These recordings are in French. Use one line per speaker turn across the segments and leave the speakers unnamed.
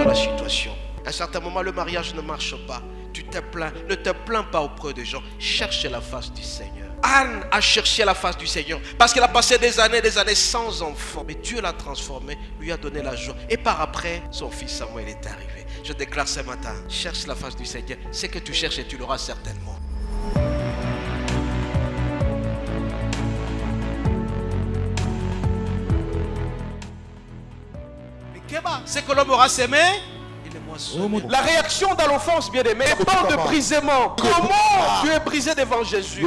à la situation. À un certain moment, le mariage ne marche pas. Tu te plains, ne te plains pas auprès des gens. Cherche la face du Seigneur. Anne a cherché la face du Seigneur parce qu'elle a passé des années sans enfant. Mais Dieu l'a transformé, lui a donné la joie. Et par après, son fils Samuel est arrivé. Je déclare ce matin, cherche la face du Seigneur. Ce que tu cherches et tu l'auras certainement. Ce que l'homme aura semé, il est moissonné. La réaction dans l'offense, bien aimé, dépend de brisement. Comment tu es brisé devant Jésus?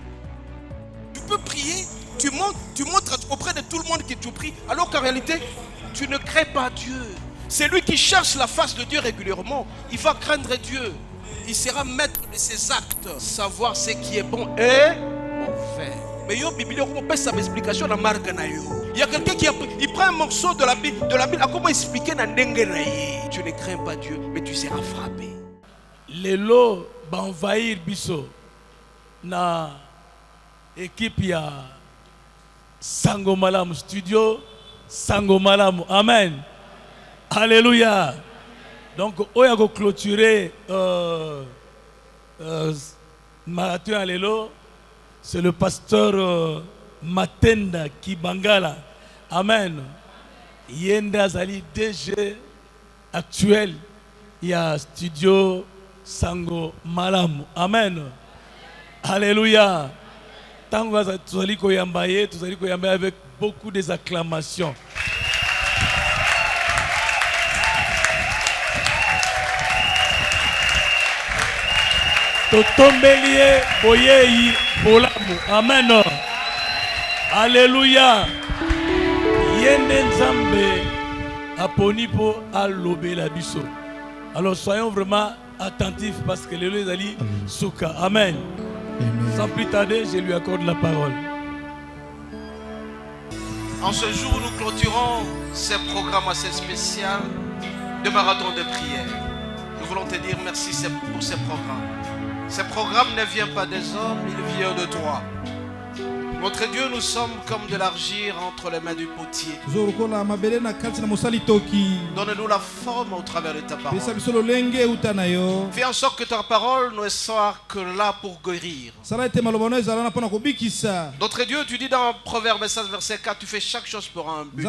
Tu peux prier, tu montres auprès de tout le monde que tu pries, alors qu'en réalité, tu ne crains pas Dieu. C'est lui qui cherche la face de Dieu régulièrement. Il va craindre Dieu. Il sera maître de ses actes, savoir ce qui est bon et mauvais. Mais yo, Bible, on peut sa explication dans Marganayo. Il y a quelqu'un qui prend un morceau de la Bible, à comment expliquer dans Nengenaye. Tu ne crains pas Dieu, mais tu seras frappé.
Lelo va envahir biso na équipe ya Sango Malam Studio, Sango Malam. Amen. Alléluia. Donc, on va clôturer marathon à Lelo. C'est le pasteur Matenda Kibangala. Amen. Yenda Zali DG actuel. Il y a studio Sango Malam. Amen. Alléluia. Tango Tuzali Koyambaye avec beaucoup d'acclamations. Totombelie Boyeyi Bolamu. Amen. Alléluia. Yende Nzambe Aponipo Alobe la biso. Alors soyons vraiment attentifs parce que les Ali Souka. Amen. Amen. Sans plus tarder, je lui accorde la parole.
En ce jour, nous clôturons ce programme assez spécial de marathon de prière. Nous voulons te dire merci pour ce programme. Ce programme ne vient pas des hommes, il vient de toi. Notre Dieu, nous sommes comme de l'argile entre les mains du potier. Donne-nous la forme au travers de ta parole. Fais en sorte que ta parole ne soit que là pour guérir. Notre Dieu, tu dis dans Proverbe 16, verset 4, tu fais chaque chose pour un but.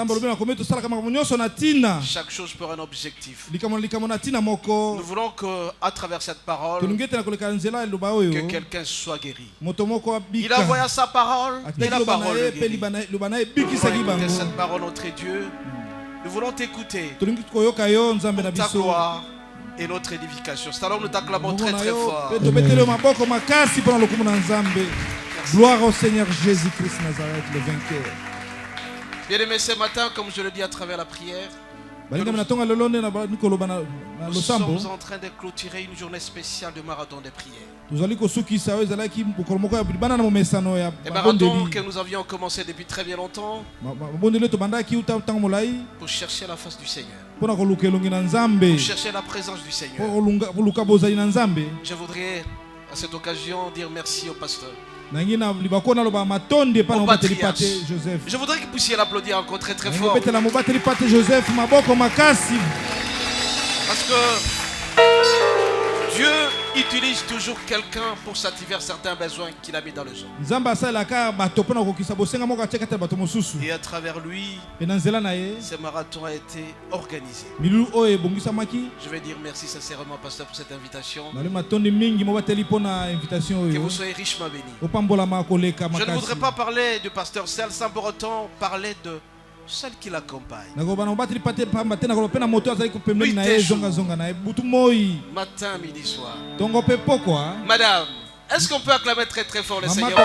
Chaque chose pour un objectif. Nous voulons qu'à travers cette parole, que quelqu'un soit guéri. Il a envoyé sa parole. Et la parole de cette parole, notre Dieu, nous voulons t'écouter pour ta gloire et notre édification. C'est alors que nous t'acclamons très très fort.
Gloire au Seigneur Jésus-Christ Nazareth, le vainqueur.
Bien aimé, ce matin, comme je le dis à travers la prière, nous sommes en train de clôturer une journée spéciale de marathon de prière. Les marathons que nous avions commencé depuis très bien longtemps pour chercher la face du Seigneur, pour chercher la présence du Seigneur. Je voudrais à cette occasion dire merci au pasteur. Je voudrais que vous puissiez l'applaudir encore très très fort. Parce que Dieu utilise toujours quelqu'un pour satisfaire certains besoins qu'il a mis dans les gens. Et à travers lui, ce marathon a été organisé. Je vais dire merci sincèrement, pasteur, pour cette invitation. Que vous soyez richement bénis. Je ne voudrais pas parler du pasteur seul sans pour autant parler de celle qui l'accompagne. Matin, midi, soir. Madame, est-ce qu'on peut acclamer très très fort le Seigneur?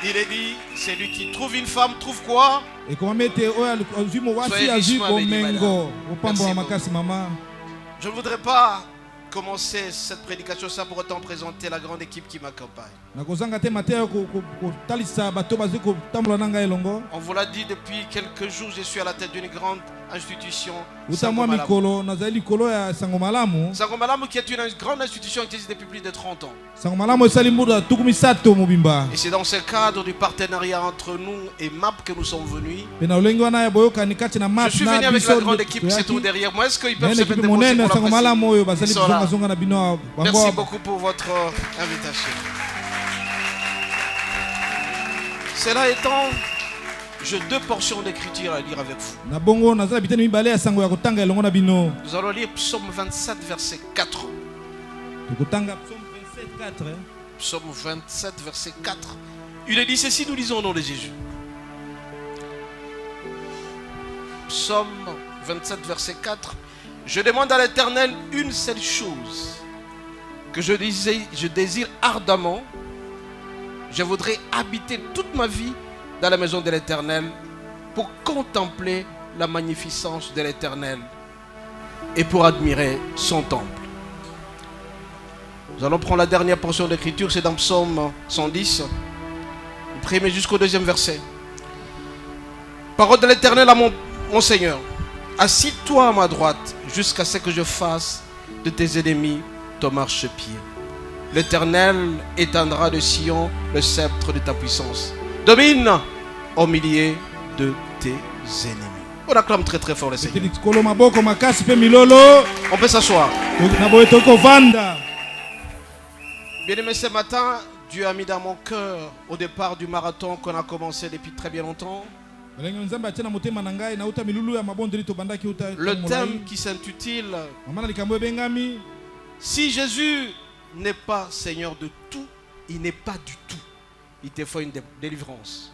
Il est dit, celui qui trouve une femme trouve quoi? Soyez richement bénis, madame. Merci beaucoup. Je ne voudrais pas commencer cette prédication sans pour autant présenter la grande équipe qui m'accompagne. On vous l'a dit depuis quelques jours, je suis à la tête d'une grande institution
Utamwa mikolo nazali likolo ya Sango Malamu.
Sango Malamu qui est une grande institution qui existe depuis plus de 30 ans.
Sango Malamu esali muda tukumisato mobimba.
Et c'est dans ce cadre du partenariat entre nous et MAP que nous sommes venus. Je suis venu avec la grande équipe qui se trouve derrière moi. Est-ce qu'ils peuvent se mettre debout pour l'apprécier? Merci beaucoup pour votre invitation. Cela étant, j'ai 2 portions d'écriture à lire avec vous. Nous allons lire Psaume 27, verset 4. Psaume 27, verset 4. Il est dit ceci, nous lisons au nom de Jésus. Psaume 27, verset 4. Je demande à l'Éternel une seule chose que je désire ardemment. Je voudrais habiter toute ma vie dans la maison de l'Éternel pour contempler la magnificence de l'Éternel et pour admirer son temple. Nous allons prendre la dernière portion d'écriture, c'est dans Psaume 110, du 1er jusqu'au 2e verset. Parole de l'Éternel à mon Seigneur, assis-toi à ma droite jusqu'à ce que je fasse de tes ennemis ton marchepied. L'Éternel étendra de Sion le sceptre de ta puissance. Domine au milieu de tes ennemis. On acclame très très fort le Seigneur. On peut s'asseoir. Bien-aimé, ce matin, Dieu a mis dans mon cœur, au départ du marathon qu'on a commencé depuis très bien longtemps, le thème qui s'intitule « Si Jésus n'est pas Seigneur de tout, il n'est pas du tout. Il te faut une délivrance. »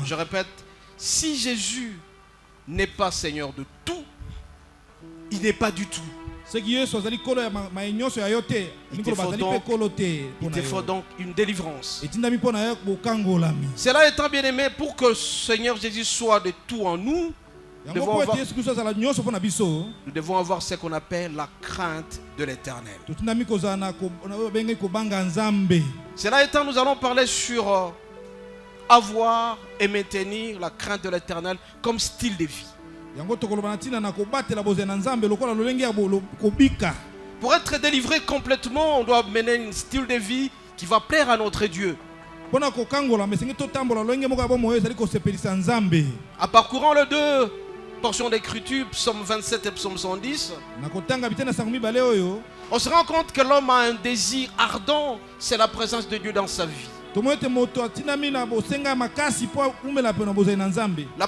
Je répète, si Jésus n'est pas Seigneur de tout, il n'est pas du tout. Il te faut donc une délivrance. Cela étant, bien aimé, pour que le Seigneur Jésus soit de tout en nous, nous devons avoir ce qu'on appelle la crainte de l'Éternel. Cela étant, nous allons parler sur avoir et maintenir la crainte de l'Éternel comme style de vie. Pour être délivré complètement, on doit mener un style de vie qui va plaire à notre Dieu. En parcourant les 2 portions d'écriture, Psaume 27 et Psaume 110, on se rend compte que l'homme a un désir ardent, c'est la présence de Dieu dans sa vie. La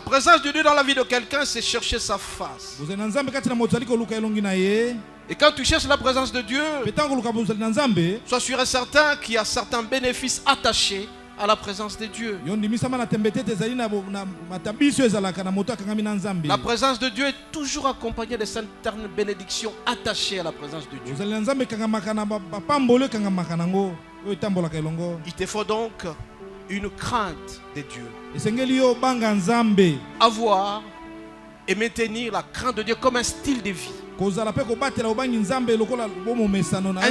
présence de Dieu dans la vie de quelqu'un, c'est chercher sa face. Et quand tu cherches la présence de Dieu, sois sûr et certain qu'il y a certains bénéfices attachés à la présence de Dieu. La présence de Dieu est toujours accompagnée de certaines bénédictions attachées à la présence de Dieu. Il te faut donc une crainte de Dieu. Avoir et maintenir la crainte de Dieu comme un style de vie. Un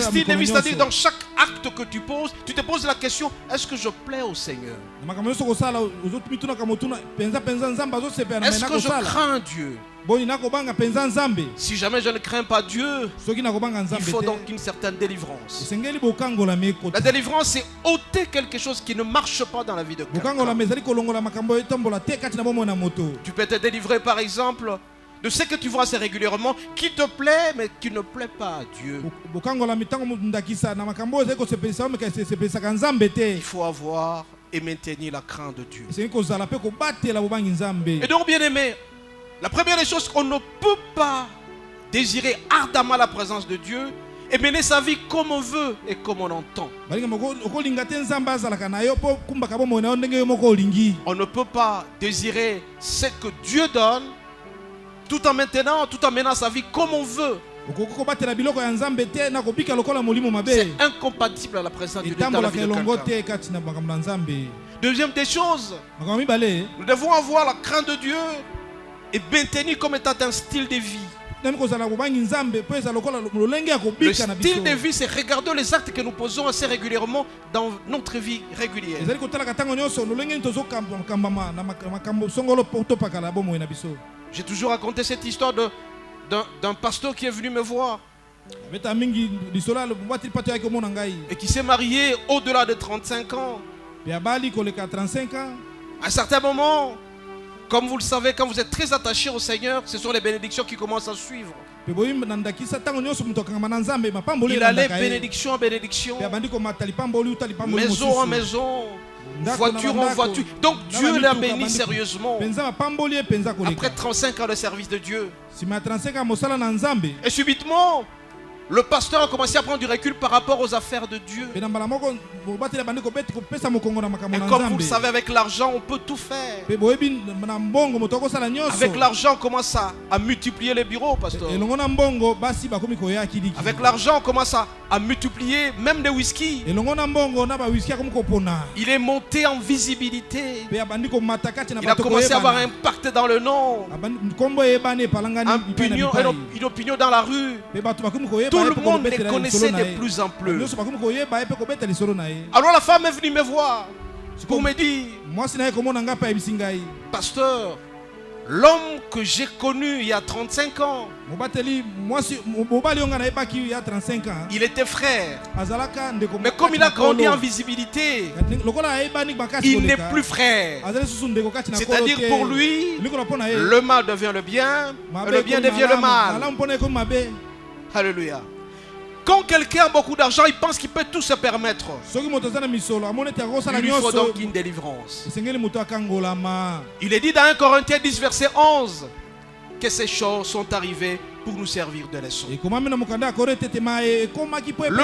style de vie, c'est-à-dire dans chaque acte que tu poses, tu te poses la question, est-ce que je plais au Seigneur? Est-ce que je crains Dieu? Si jamais je ne crains pas Dieu, il faut donc une certaine délivrance. La délivrance, c'est ôter quelque chose qui ne marche pas dans la vie de quelqu'un. Tu peux te délivrer par exemple de ce que tu vois assez régulièrement, qui te plaît mais qui ne plaît pas à Dieu. Il faut avoir et maintenir la crainte de Dieu. Et donc, bien aimé, la première des choses, on ne peut pas désirer ardemment la présence de Dieu et mener sa vie comme on veut et comme on entend. On ne peut pas désirer ce que Dieu donne tout en menant sa vie comme on veut. C'est incompatible à la présence de Dieu dans la vie de quelqu'un. Deuxième des choses, nous devons avoir la crainte de Dieu et maintenir comme étant un style de vie. Le style de vie, c'est regarder les actes que nous posons assez régulièrement dans notre vie régulière. J'ai toujours raconté cette histoire d'un pasteur qui est venu me voir et qui s'est marié au-delà de 35 ans. À un certain moment, comme vous le savez, quand vous êtes très attaché au Seigneur, ce sont les bénédictions qui commencent à suivre. Il allait bénédiction en bénédiction, maison en maison, voiture en voiture. Donc Dieu l'a béni sérieusement. Après 35 ans de service de Dieu. Et subitement, le pasteur a commencé à prendre du recul par rapport aux affaires de Dieu. Et comme vous le savez, avec l'argent, on peut tout faire. Avec l'argent, on commence à multiplier les bureaux, pasteur. Avec l'argent, on commence à multiplier même des whisky. Il est monté en visibilité. Il a commencé à avoir un impact dans le nom. Une opinion dans la rue. Tout le monde les connaissait de plus en plus. Alors la femme est venue me voir pour me dire, pasteur, l'homme que j'ai connu il y a 35 ans, il était frère. Mais comme il a grandi en visibilité, il n'est plus frère. C'est-à-dire pour lui, le mal devient le bien, et le bien devient le mal. Alléluia. Quand quelqu'un a beaucoup d'argent, il pense qu'il peut tout se permettre. Il lui faut donc une délivrance. Il est dit dans 1 Corinthiens 10, verset 11, que ces choses sont arrivées pour nous servir de leçon. Le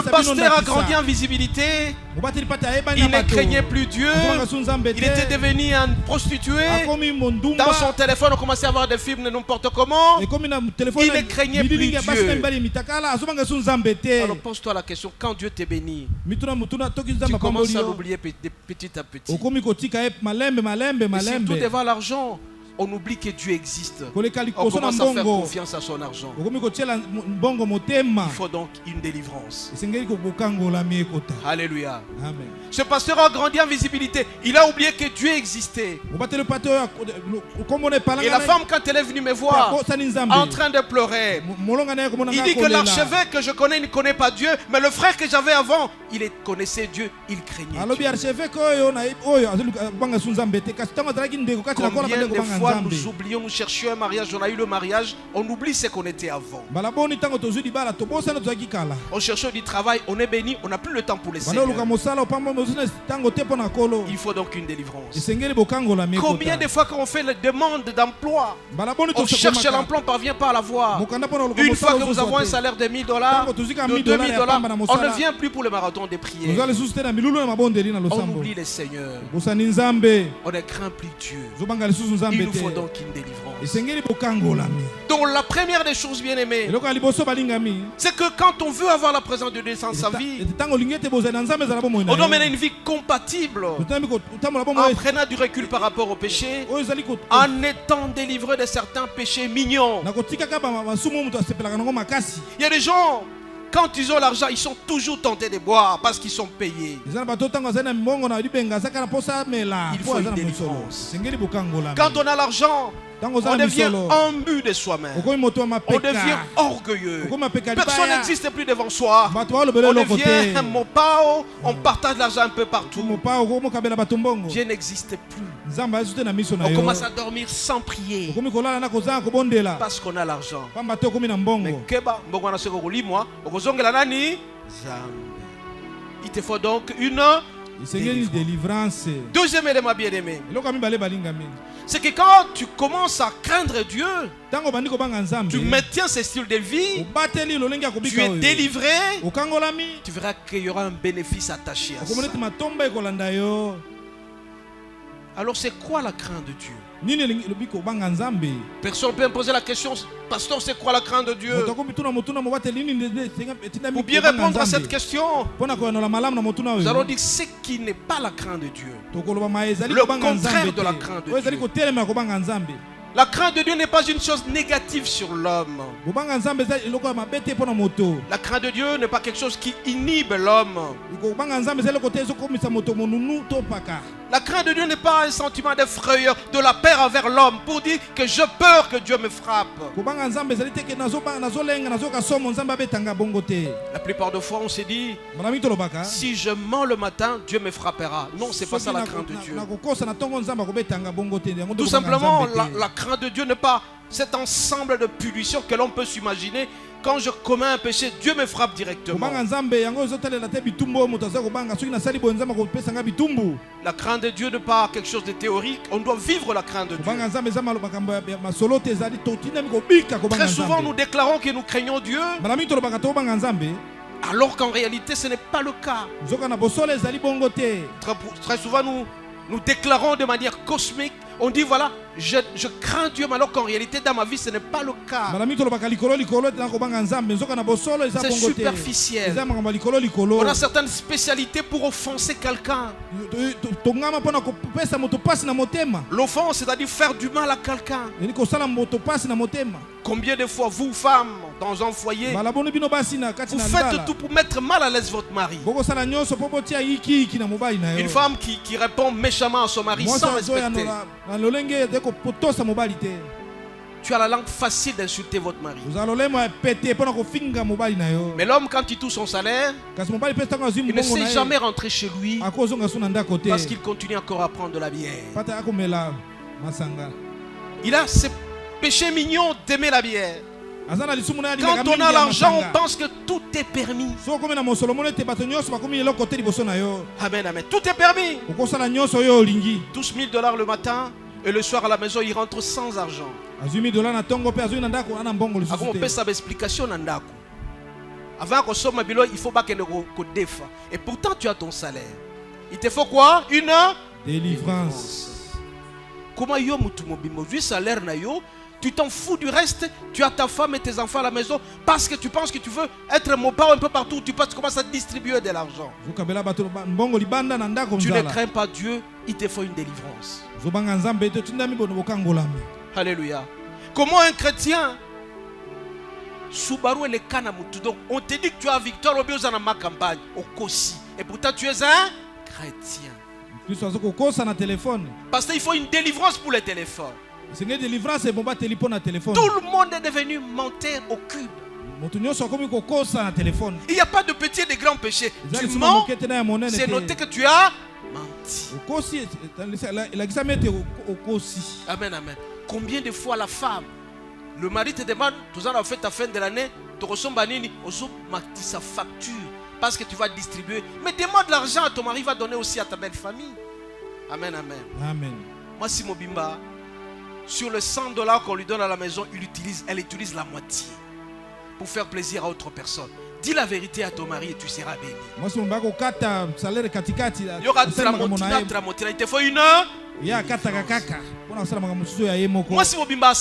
pasteur a grandi en visibilité. Il ne craignait plus Dieu. Il était devenu un prostitué. Dans son téléphone, on commençait à voir des films de n'importe comment. Il ne craignait plus Dieu. Alors pose-toi la question, quand Dieu te bénit, tu commences à l'oublier petit à petit. Et surtout devant l'argent, on oublie que Dieu existe. On commence à faire confiance à son argent. Il faut donc une délivrance. Alléluia. Amen. Ce pasteur a grandi en visibilité. Il a oublié que Dieu existait. Et la femme, quand elle est venue me voir, en train de pleurer, il dit que l'archevêque que je connais ne connaît pas Dieu, mais le frère que j'avais avant, il connaissait Dieu, il craignait Dieu. Combien de fois nous oublions, nous cherchions un mariage, on a eu le mariage, on oublie ce qu'on était avant. On cherchait du travail, on est béni, on n'a plus le temps pour les Seigneurs. Il faut donc une délivrance. Combien de fois quand on fait les demandes d'emploi, on cherche l'emploi, on ne parvient pas à l'avoir. Une fois que nous avons un salaire de $1000, de $2000, on ne vient plus pour le marathon des prières. On oublie les seigneurs. On ne craint plus Dieu. Il nous faut donc une délivrance. Donc la première des choses, bien aimées, c'est que quand on veut avoir la présence de Dieu dans sa vie, on doit mener une vie compatible, en prenant du recul par rapport au péché, en étant délivré de certains péchés mignons. Il y a des gens, quand ils ont l'argent, ils sont toujours tentés de boire parce qu'ils sont payés. Il faut une délivrance. Quand on a l'argent, on devient imbu de soi-même. On devient orgueilleux. Personne n'existe plus devant soi. On devient un mopao. On partage l'argent un peu partout. Dieu n'existe plus. On commence à dormir sans prier parce qu'on a l'argent. Il te faut donc une délivrance. Deuxième élément bien aimé, c'est que quand tu commences à craindre Dieu, tu maintiens ce style de vie, tu es délivré, tu verras qu'il y aura un bénéfice attaché à ça. Alors c'est quoi la crainte de Dieu? Personne peut me poser la question, pasteur, c'est quoi la crainte de Dieu? Pour bien répondre à cette question, nous allons dire ce qui n'est pas la crainte de Dieu. Le contraire de la crainte de Dieu. La crainte de Dieu n'est pas une chose négative sur l'homme. La crainte de Dieu n'est pas quelque chose qui inhibe l'homme. La crainte de Dieu n'est pas un sentiment de frayeur, de la peur envers l'homme pour dire que j'ai peur que Dieu me frappe. La plupart des fois on se dit, si je mens le matin, Dieu me frappera. Non, c'est pas ça la crainte de Dieu. Tout simplement, la crainte de Dieu n'est pas cet ensemble de punitions que l'on peut s'imaginer. Quand je commets un péché, Dieu me frappe directement. La crainte de Dieu n'est pas quelque chose de théorique. On doit vivre la crainte de Dieu. Très souvent, nous déclarons que nous craignons Dieu, alors qu'en réalité, ce n'est pas le cas. Très souvent, nous déclarons de manière cosmique. On dit voilà, je crains Dieu, mais alors qu'en réalité dans ma vie ce n'est pas le cas. C'est superficiel. On a certaines spécialités pour offenser quelqu'un. L'offense, c'est-à-dire faire du mal à quelqu'un. Combien de fois vous, femmes, dans un foyer, vous faites tout pour mettre mal à l'aise votre mari? Une femme qui répond méchamment à son mari sans respecter. Tu as la langue facile d'insulter votre mari. Mais l'homme, quand il touche son salaire, il ne sait jamais rentrer chez lui parce qu'il continue encore à prendre de la bière. Il a ce péché mignon d'aimer la bière. Quand on a l'argent, on pense que tout est permis. Amen, amen. Tout est permis. Touche $1000 le matin et le soir à la maison, il rentre sans argent. On peut savoir explication. Avant qu'on sorte il faut pas que nous défa. Et pourtant, tu as ton salaire. Il te faut quoi? Une délivrance. Comment yo mutumobimo? Du salaire na yo. Tu t'en fous du reste, tu as ta femme et tes enfants à la maison parce que tu penses que tu veux être mobile un peu partout, tu commences à distribuer de l'argent. Tu ne crains pas Dieu, il te faut une délivrance. Alléluia. Comment un chrétien Subaru et les Kanamutu, donc on te dit que tu as victoire au bios dans ma campagne, au Kossi, et pourtant tu es un chrétien. Parce qu'il faut une délivrance pour les téléphones. Tout le monde est devenu menteur au cube. Il n'y a pas de petit et de grand péché. Tu mens, c'est noté que tu as menti. Amen, amen. Combien de fois la femme, le mari te demande, tu as fait ta fin de l'année, tu reçois sa facture parce que tu vas distribuer. Mais demande l'argent à ton mari, va donner aussi à ta belle famille. Amen, amen. Amen. Moi, si Mobimba, sur les $100 qu'on lui donne à la maison, elle utilise la moitié pour faire plaisir à autre personne. Dis la vérité à ton mari et tu seras béni. Il y aura il te faut une heure. Moi, si Mobimba,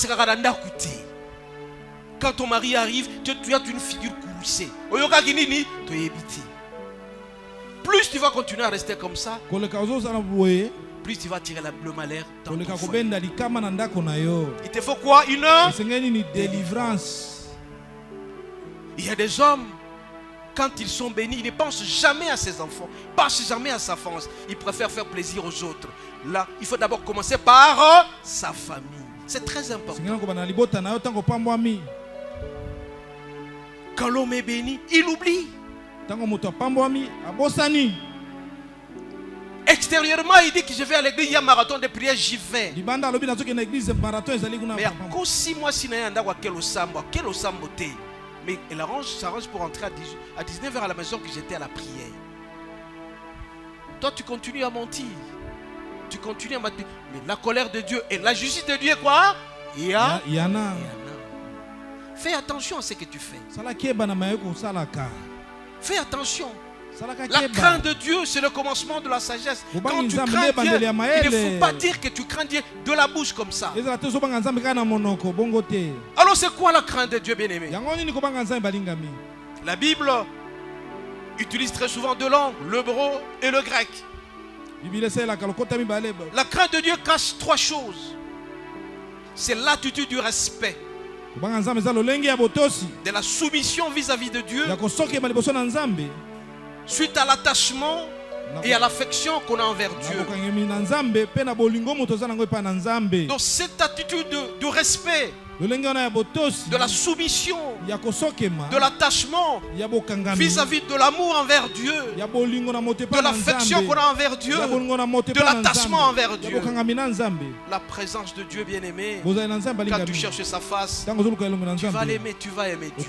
quand ton mari arrive, tu as une figure courroucée. Plus tu vas continuer à rester comme ça, plus tu vas tirer le malheur dans ton foyer. Il te faut quoi? Une délivrance. Il y a des hommes, quand ils sont bénis, ils ne pensent jamais à ses enfants, ne pensent jamais à sa France. Ils préfèrent faire plaisir aux autres. Là, il faut d'abord commencer par sa famille. C'est très important. Quand l'homme est béni, il oublie. Extérieurement, il dit que je vais à l'église, il y a un marathon de prière, j'y vais. Mais si moi, si mais elle s'arrange pour rentrer à 19h à la maison que j'étais à la prière. Toi, tu continues à mentir. Tu continues à mentir. Mais la colère de Dieu et la justice de Dieu est quoi? Il y en a. Fais attention à ce que tu fais. Fais attention. La crainte de Dieu, c'est le commencement de la sagesse. Quand tu crains Dieu, il ne faut pas dire que tu crains Dieu de la bouche comme ça. Alors c'est quoi la crainte de Dieu, bien-aimé? La Bible utilise très souvent deux langues, l'hébreu et le grec. La crainte de Dieu cache trois choses. c'est l'attitude du respect, de la soumission vis-à-vis de Dieu, suite à l'attachement et à l'affection qu'on a envers Dieu. Donc cette attitude de respect, de la soumission, de l'attachement vis-à-vis de l'amour envers Dieu, de l'affection qu'on a envers Dieu, de l'attachement envers Dieu, la présence de Dieu bien-aimé, quand tu cherches sa face, tu vas l'aimer, tu vas aimer Dieu.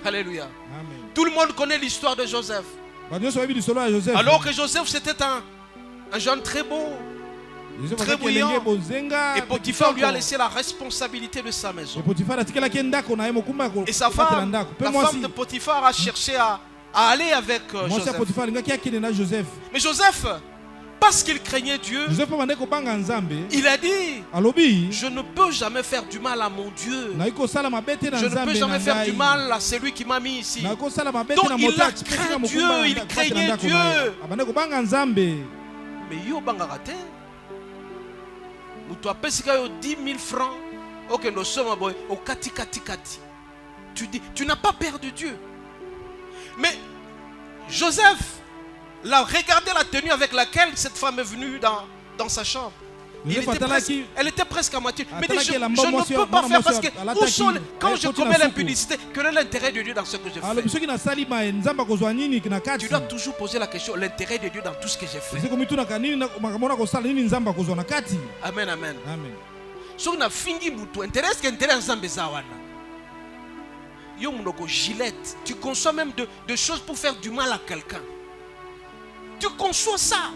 Alléluia. Tout le monde connaît l'histoire de Joseph. Alors que Joseph c'était un jeune très beau, très brillant, et Potiphar lui a laissé la responsabilité de sa maison. Et sa femme, la femme de Potiphar, a cherché à aller avec Joseph. Mais Joseph, parce qu'il craignait Dieu, il a dit: je ne peux jamais faire du mal à mon Dieu. Je ne peux jamais faire du mal à celui qui m'a mis ici. Donc il a craint Dieu, il craignait Dieu. Mais yo bangarate, tu as payé 10 000 francs. Ok, nous sommes au kati. Tu dis, tu n'as pas perdu Dieu. Mais Joseph l'a regardé la tenue avec laquelle cette femme est venue dans sa chambre. Elle était presque à moitié. Mais dit, je ne peux pas faire parce que quand je commets l'impudicité, quel est l'intérêt de Dieu dans ce que je fais? Tu dois toujours poser la question, l'intérêt de Dieu dans tout ce que j'ai fait. Amen, amen. Si on a fini, Gillette, tu conçois même de choses pour faire du mal à quelqu'un. Tu conçois ça.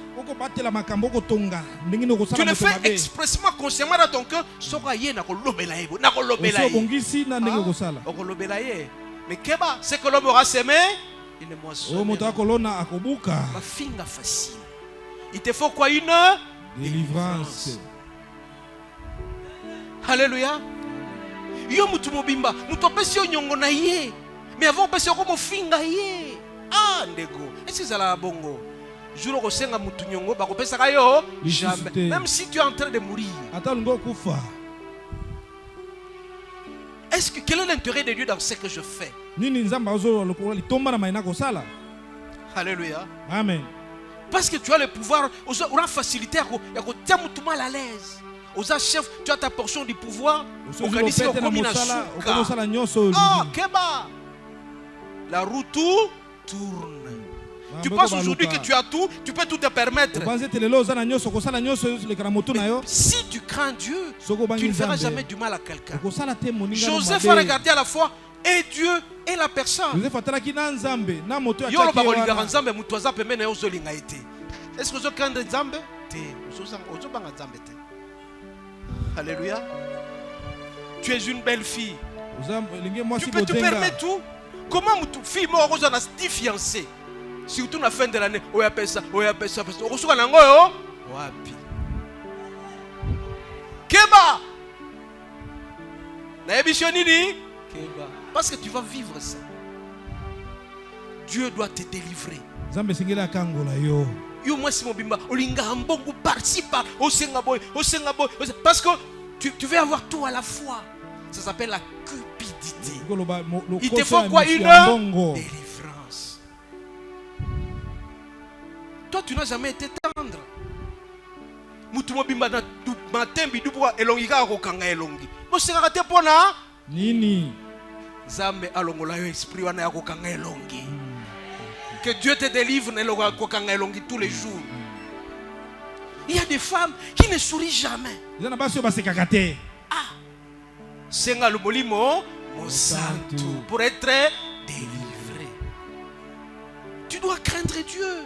Tu le fais expressément, consciemment dans ton cœur. Mais Keba, c'est que l'homme aura semé, il est moissonné. Facile. Il te faut quoi? Une délivrance. Alléluia. Yo mutu mobimba, mutu pesi onyongo na ye. Mais avant pesi ko mo finga ye. Ah ndeko. Est-ce que ça la bongo? Jour au senga mutu nyongo ba ko pesa ka yo jamais. Même si tu es en train de mourir. Est-ce que quel est l'intérêt de Dieu dans ce que je fais? Alléluia.
Amen.
Parce que tu as le pouvoir, tu as la facilité à te mal à l'aise. Aux chef, tu as ta portion du pouvoir. Organiser au combination. Ah, Keba. La roue tourne. Tu penses aujourd'hui que tu as tout, tu peux tout te permettre. Mais si tu crains Dieu, tu ne feras jamais du mal à quelqu'un. Joseph a regardé à la fois et Dieu et la personne. Est-ce que vous craindre Nzambe? Alléluia. Tu es une belle fille. Tu peux te permettre tout. Comment une fille m'a dit fiancée? Surtout à la fin de l'année. On appelle ça. On reçoit un wapi. Keba. Keba. Parce que tu vas vivre ça. Dieu doit te délivrer. Parce que tu veux avoir tout à la fois. Ça s'appelle la cupidité. Il te faut quoi? Une délivrance. Toi, tu n'as jamais été tendre. Que Dieu te délivre tous les jours. Il y a des femmes qui ne sourient jamais. Ah, Senga le molimo, mon santo, pour être délivré. Tu dois craindre Dieu.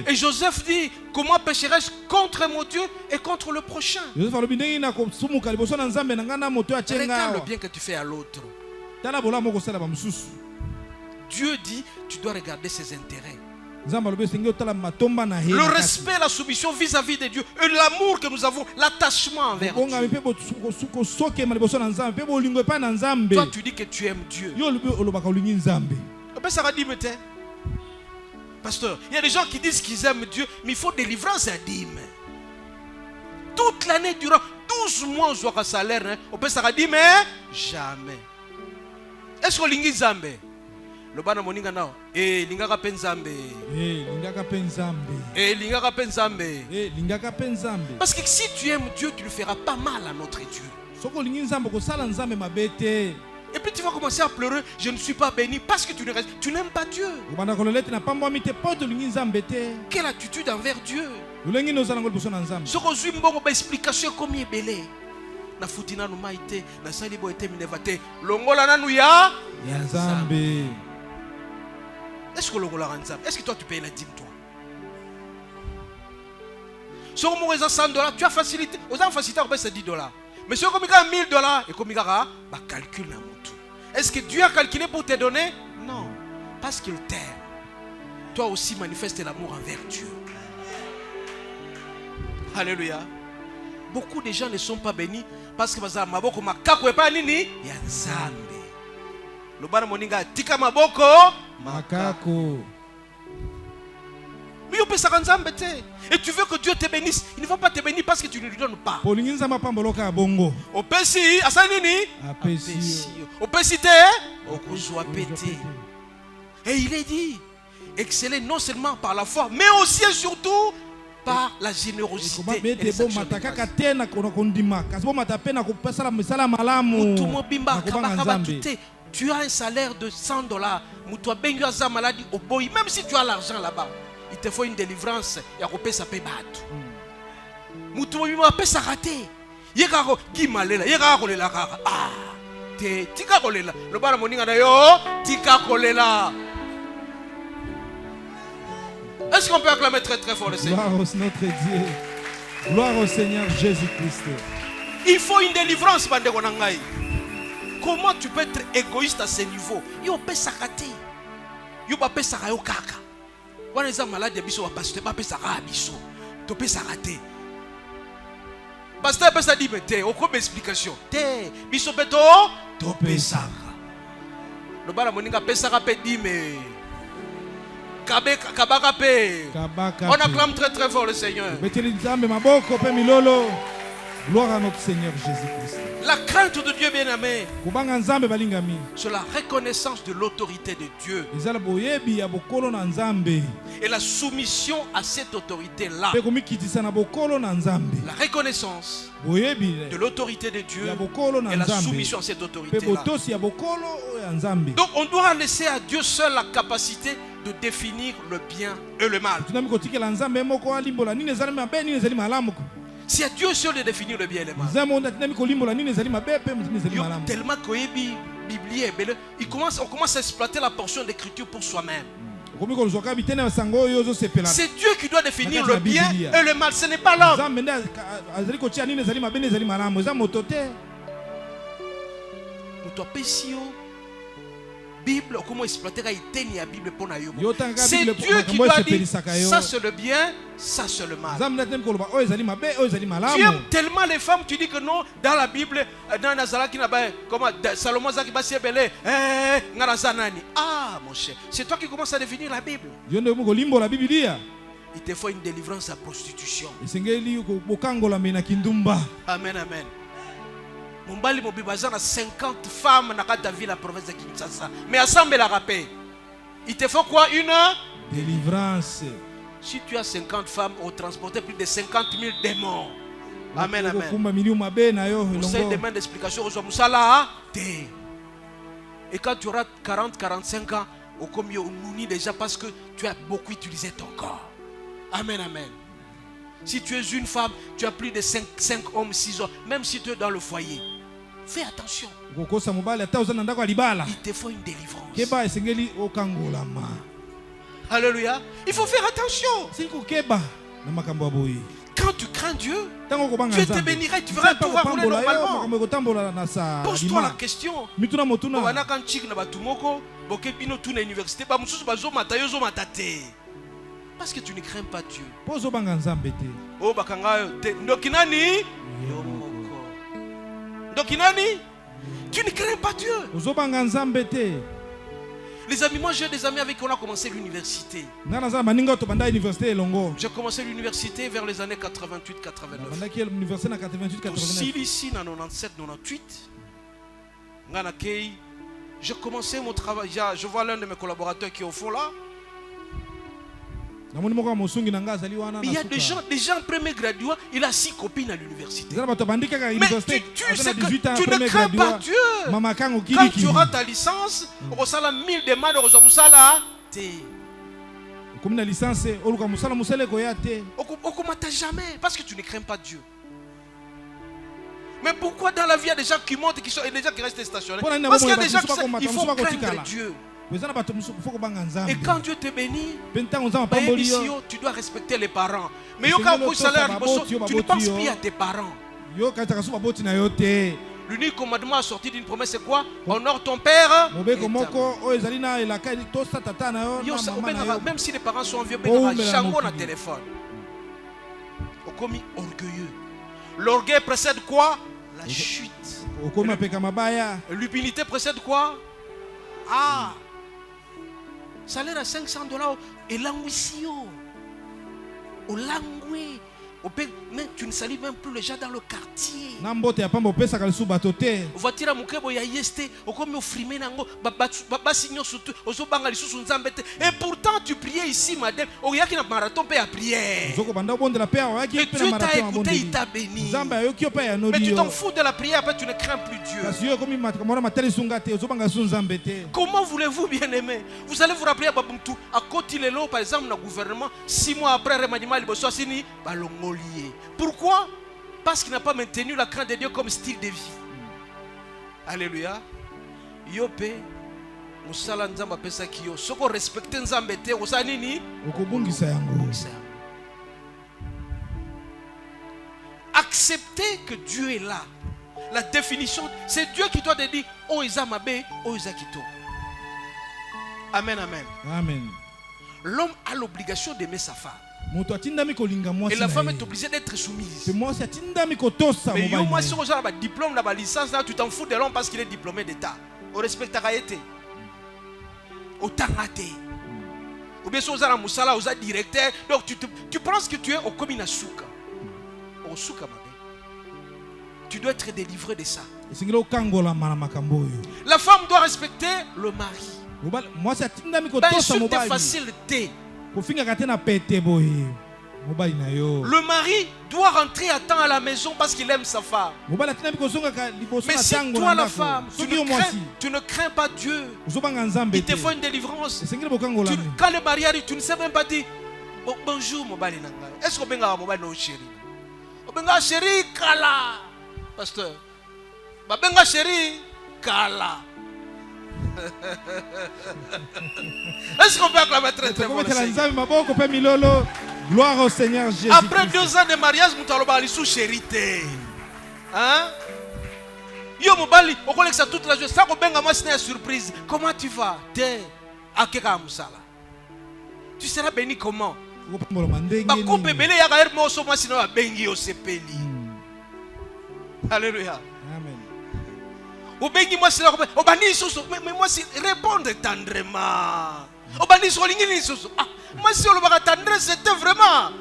Et Joseph dit, comment pécherai-je contre mon Dieu et contre le prochain? Regarde le bien que tu fais à l'autre. Dieu dit, tu dois regarder ses intérêts. Le respect, la soumission vis-à-vis de Dieu, et l'amour que nous avons, l'attachement envers Dieu. Toi, tu dis que tu aimes Dieu. Ça va dire, pasteur, il y a des gens qui disent qu'ils aiment Dieu, mais il faut délivrance à dîme. toute l'année durant 12 mois on soit salaire, hein, on peut s'arrêter dit mais jamais. Est-ce qu'on lingi Zambe? Le bana moninga nao. Lingaka penzambe.
Lingaka penzambe.
Lingaka penzambe.
Lingaka penzambe.
Parce que si tu aimes Dieu, tu ne feras pas mal à notre Dieu.
Soko lingi nzambe ko sala nzambe mabete.
Et puis tu vas commencer à pleurer, je ne suis pas béni parce que tu n'aimes pas Dieu. Quelle attitude envers Dieu? Ce qu'on suit bon explication comme il belé. Na futina no maite, na sali bo ete minevate. Longola nanu ya
Nzambe.
Est-ce que longola Nzambe? Est-ce que toi tu payes la dîme toi? Si on m'a 100 $, tu as facilité. Aux gens facilité on paye $10. Mais si on a 1000 $, et comme il y a un calcul dans mon tout. Est-ce que Dieu a calculé pour te donner? Non. Parce qu'il t'aime. Toi aussi manifeste l'amour envers Dieu. Alléluia. Beaucoup de gens ne sont pas bénis parce que bazar maboko makako epa nini ya Nzambe. Lobana moninga tika maboko
makako.
Mais on peut s'arranger Nzambe te. Et tu veux que Dieu te bénisse, il ne va pas te bénir parce que tu ne lui donnes pas.
Polingi Nzamba pamboloka bongo.
Opesi asa nini?
Apesi.
Opesi te okozwa pété. Et il est dit exceller non seulement par la foi mais aussi et surtout par la générosité. Tu as un salaire de 100 $. Même si tu as l'argent là-bas, il te faut une délivrance. Il faut payer sa paye batte. Ça raté. Qui malela, ah, tika kolela. Le bana moninga na yo, tika kolela. Est-ce qu'on peut acclamer très très fort le Seigneur?
Gloire au notre Dieu. Gloire au Seigneur Jésus-Christ.
Il faut une délivrance, bandeko nangai. Comment tu peux être égoïste à ce niveau? Yo peut s'arrêter. Yo peut s'arrêter kaka. Wana eza malade biso wa pasteur ba peut s'arrêter biso. To peut s'arrêter. Pasteur peut ça dire mais au comme explication. Té biso beto to peut s'arrêter. Le bala moninga peut s'arrêter dit mais on acclame très très fort le Seigneur.
Gloire à notre Seigneur Jésus-Christ.
La crainte de Dieu bien-aimé, c'est la reconnaissance de l'autorité de Dieu et la soumission à cette autorité-là. La reconnaissance de l'autorité de Dieu et la soumission à cette autorité-là. Donc on doit laisser à Dieu seul la capacité de définir le bien et le mal. C'est à Dieu seul de définir le bien et le mal. Tellement on commence à exploiter la portion d'écriture pour soi-même. C'est Dieu qui doit définir le bien et le mal, ce n'est pas l'homme. Bible, comment exploiter la Bible pour la Bible. C'est Dieu qui doit dire ça c'est le bien, ça c'est le mal. Tu aimes tellement les femmes, tu dis que non, dans la Bible, dans Nazara qui n'a pas, comment Salomon Zaki Bassi Belé, ah mon cher, c'est toi qui commences à définir la Bible. Il te faut une délivrance à prostitution. Amen, amen. Mombali Mobibaza a 50 femmes dans la ville la province de Kinshasa. Mais ensemble la rappel. Il te faut quoi? Une
délivrance.
Si tu as 50 femmes, on transportait plus de 50 000 démons. Amen, amen. Vous savez des mains d'explication aux hommes. Et quand tu auras 40-45 ans, au combien on nous déjà parce que tu as beaucoup utilisé ton corps. Amen, amen. Si tu es une femme, tu as plus de 5 hommes, 6 hommes. Même si tu es dans le foyer, fais attention. Il te faut une délivrance. Alléluia. Il faut faire attention. Quand tu crains Dieu, Dieu te bénira et tu verras tout va rouler normalement. Pose-toi la question. Parce que tu ne crains pas Dieu. Oh bakangayo ndokinani ndokinani, tu ne crains pas Dieu. Les amis, moi j'ai des amis avec qui on a commencé l'université. J'ai commencé l'université vers les années 88-89. Ici, en 97-98, j'ai commencé mon travail. Je vois l'un de mes collaborateurs qui est au fond là. Il y a des gens premier gradué, il a 6 copines à l'université. Mais tu sais que tu ne crains pas Dieu. Quand tu auras ta licence, tu auras 1000 demandes, tu auras licence. Jamais, parce que tu ne crains pas Dieu. Mais pourquoi dans la vie il y a des gens qui montent et des gens qui restent stationnés? Parce qu'il y a des gens qui savent qu'il faut craindre Dieu. Et quand Dieu te bénit, tu dois respecter les parents. Mais quand tu ne penses plus à tes parents. L'unique commandement sorti d'une promesse, c'est quoi? Honore ton père. Même si les parents sont vieux, jamais on a téléphone. Comme orgueilleux. L'orgueil précède quoi? La chute. L'humilité précède quoi? Salaire à $500 et languissio. Au langué. Mais tu ne salues même plus les gens dans le quartier. Voiture à Mukebo ya yeste, comme frimé nango, basigno surtout, ozo bangali sous nzambe. Et pourtant tu priais ici, madame. Oyaki na marathon pe à prière. Et Dieu t'a écouté, il t'a béni. Mais tu t'en fous de la prière, après tu ne crains plus Dieu. Comment voulez-vous, bien aimé? Vous allez vous rappeler à Babuntu, à Kotilelo, par exemple, dans le gouvernement, 6 mois après, Remadima Libosoasini, Balongo. Pourquoi? Parce qu'il n'a pas maintenu la crainte de Dieu comme style de vie. Alléluia. Yope musala nzamba pesa kiyo soko respecter nzambe te osanini okobungisa yango. Accepter que Dieu est là. La définition, c'est Dieu qui doit te dire oh isa mabe, oh isa kito. Amen, amen. Amen. L'homme a l'obligation d'aimer sa femme. Et la femme est obligée d'être soumise. Mais moi, si on a un diplôme, une licence, tu t'en fous de l'homme parce qu'il est diplômé d'État. On respecte ta réalité. Au tangate. Ou bien si on a un moussala, on a un directeur. Donc tu penses que tu es au commun souka. Au souka, tu dois être délivré de ça. La femme doit respecter le mari. Insulte facile. Le mari doit rentrer à temps à la maison parce qu'il aime sa femme. Mais si toi la femme, tu ne crains pas Dieu, il te faut une délivrance. Quand le mari arrive, tu ne sais même pas dire bonjour mobali nanga. Est-ce que benga mobali no chéri? Benga chéri kala. Pasteur. Ba benga chéri kala. Est-ce qu'on peut acclamer très très fort? Gloire au Seigneur Jésus. Après 2 ans de mariage, nous allons sous chérité. Hein? Yo mobali, on connaît ça toute la journée. Ça qu'on benga moi c'est une surprise. Comment tu vas? Akeka musala. Tu seras béni comment? Alléluia. Amen. Mais moi, répondre tendrement. Moi, si on va tendresse, c'était vraiment.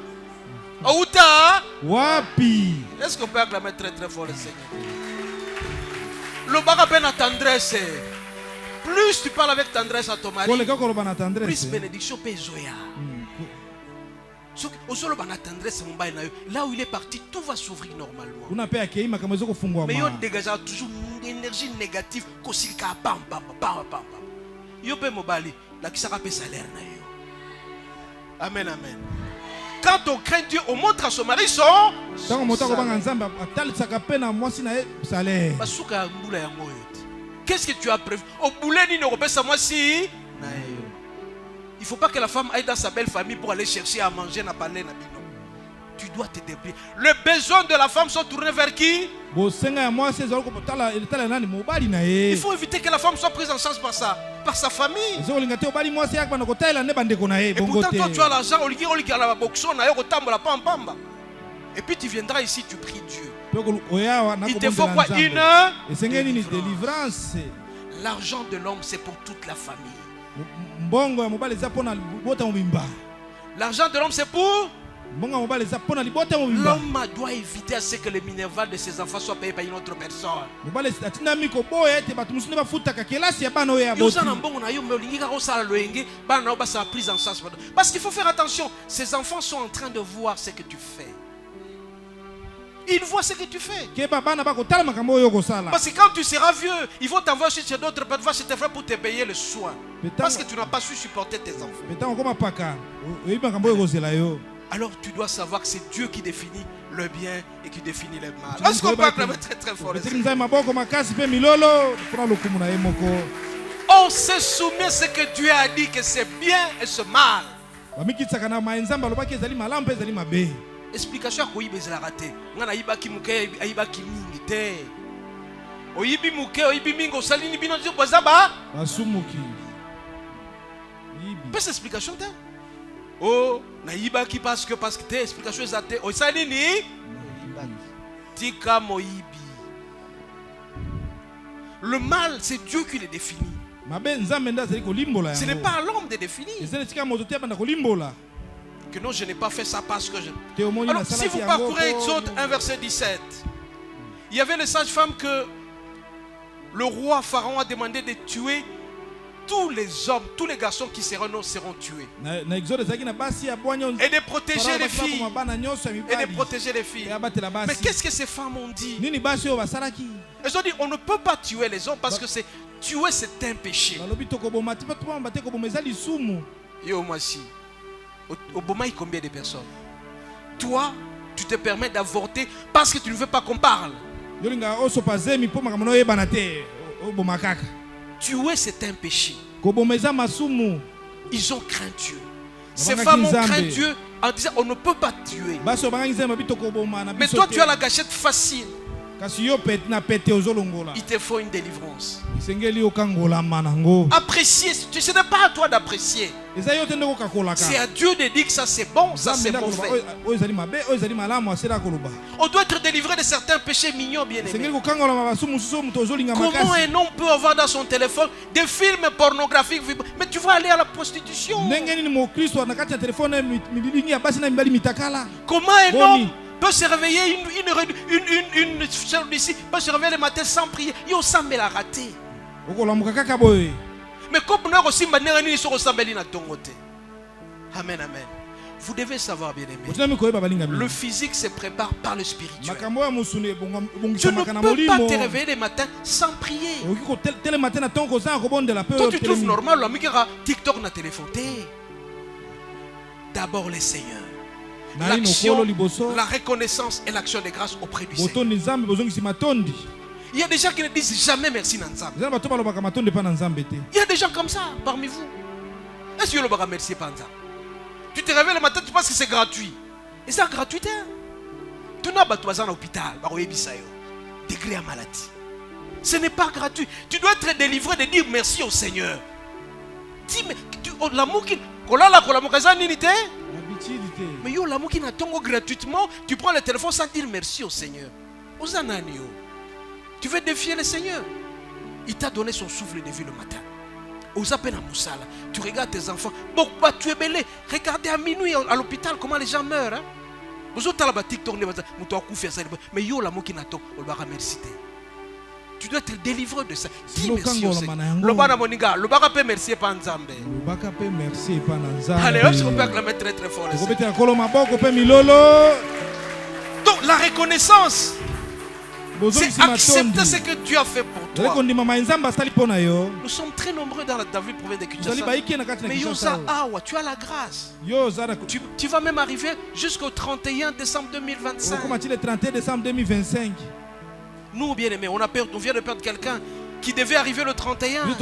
Wapi. Est-ce qu'on peut acclamer très très fort le Seigneur? Le bagage la tendresse. Plus tu parles avec tendresse à ton mari, plus bénédiction peut zoya. Là où il est parti, tout va s'ouvrir normalement. Mais il dégage toujours une énergie négative. Amen, amen. Quand on craint Dieu, on montre à son mari son salaire. Qu'est-ce que tu as prévu? Il ne faut pas que la femme aille dans sa belle famille pour aller chercher à manger. Tu dois te débrouiller. Les besoins de la femme sont tournés vers qui? Il faut éviter que la femme soit prise en charge par sa famille. Et pourtant, quand tu as l'argent, et puis tu viendras ici, tu pries Dieu. Il te faut quoi? Une délivrance. L'argent de l'homme, c'est pour toute la famille. L'argent de l'homme, c'est pour... L'homme doit éviter à ce que les minervales de ses enfants soient payés par une autre personne. Parce qu'il faut faire attention. Ces enfants sont en train de voir ce que tu fais. Ils voient ce que tu fais. Parce que quand tu seras vieux, ils vont t'envoyer chez d'autres personnes, chez tes frères pour te payer le soin. Parce que tu n'as pas su supporter tes enfants. Alors tu dois savoir que c'est Dieu qui définit le bien et qui définit le mal. Est-ce qu'on peut acclamer très très fort? On se soumient à ce que Dieu a dit que c'est bien et c'est mal. Explication ko yibe zela raté. Ngana yibaki muke ayibaki mingi te. Oyibi muke oyibi mingo salini bino zo bazaba.
Basumuki.
Pas explication te. Oh, na yibaki parce que te explication ezate. O salini tika moyibi. Le mal, c'est Dieu qui le définit. Ce n'est pas à l'homme de définir. Que non, je n'ai pas fait ça parce que je... Alors, si vous parcourez Exode 1 verset 17, il y avait les sages-femmes que le roi Pharaon a demandé de tuer tous les hommes, tous les garçons qui seront tués. Et de protéger les filles. Et de protéger les filles. Mais qu'est-ce que ces femmes ont dit? Elles ont dit, on ne peut pas tuer les hommes parce que tuer c'est un péché. Yo, moi si. Au Boma, il y a combien de personnes? Toi, tu te permets d'avorter parce que tu ne veux pas qu'on parle. Tuer, c'est un péché. Ils ont craint Dieu. Ces femmes ont craint Dieu en disant on ne peut pas tuer. Mais toi, tu as la gâchette facile. Il te faut une délivrance. Apprécier, ce n'est pas à toi d'apprécier. C'est à Dieu de dire que ça c'est bon, ça c'est mauvais. On doit être délivré de certains péchés mignons, bien aimés. Comment un homme peut avoir dans son téléphone des films pornographiques? Mais tu vas aller à la prostitution. Comment un homme peut se réveiller une soeur d'ici, peut se réveiller le matin sans prier? Il semble la rater. Mais comme nous aussi, amen, amen. Vous devez savoir, bien aimé, le physique se prépare par le spirituel. Tu ne peux pas te réveiller le matin sans prier. Toi, tu trouves normal, TikTok na téléphone. D'abord le Seigneur. L'action, la reconnaissance et l'action de grâce auprès du Seigneur. Il y a des gens qui ne disent jamais merci Nanzam. Il y a des gens comme ça parmi vous. Est-ce que vous ne merci pas Nanzam? Tu te réveilles le matin, tu penses que c'est gratuit. Et c'est gratuité. Tu n'as pas besoin d'hôpital, degré à maladie. Ce n'est pas gratuit. Tu dois être délivré de dire merci au Seigneur. Dis, mais l'amour qui... Mais yo l'amour qui n'attend gratuitement, tu prends le téléphone sans dire merci au Seigneur. Tu veux défier le Seigneur. Il t'a donné son souffle de vie le matin. Tu regardes tes enfants. Bon, tu es belé. Regardez à minuit à l'hôpital comment les gens meurent. Mais yo l'amour qui n'attend, on va remercier. Tu dois être délivré de ça. Dis merci au Seigneur. Le bana moninga, le baka peut merci pas Nzambe. Allez, je peux acclamer très très fort. Donc la reconnaissance, c'est accepter ce que Dieu a fait pour toi. Nous sommes très nombreux dans la ville province de Kinshasa. Mais Yosa Awa, tu as la grâce. Tu vas même arriver jusqu'au 31 décembre 2025. Nous, bien aimés, on vient de perdre quelqu'un qui devait arriver le 31. Mais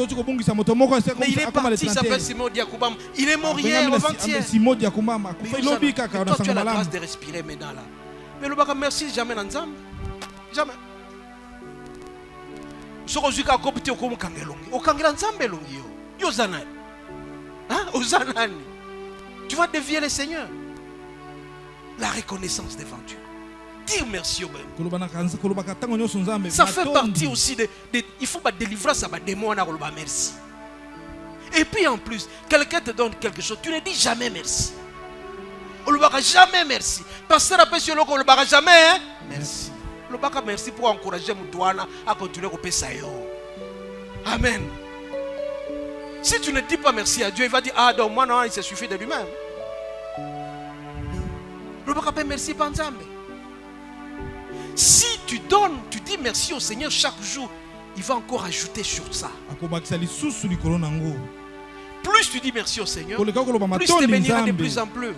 il est parti, il s'appelle Simon Diakoubam. Il est mort hier, avant-hier. Mais toi, tu as la grâce de respirer maintenant là. Mais le baga merci jamais Nanzam. Jamais. Sokozuka kopiti okomu kangelongi. Okangela Nzambe longi yo. Yo zanani. Hein? Ozanani. Tu vas dévier le Seigneur. La reconnaissance devant Dieu. Dire merci au même. Ça fait partie aussi de il faut pas délivrer ça, démon à merci. Et puis en plus, quelqu'un te donne quelque chose, tu ne dis jamais merci. On ne le jamais merci. Pasteur a péché, on ne le jamais hein? Merci. On ne merci pour encourager Moutouana à continuer à faire ça. Amen. Si tu ne dis pas merci à Dieu, il va dire, ah donc moi non, il se suffit de lui-même. On ne peut pas merci Panzambe. Si tu donnes, tu dis merci au Seigneur chaque jour, il va encore ajouter sur ça. Plus tu dis merci au Seigneur, plus tu béniras de plus en plus.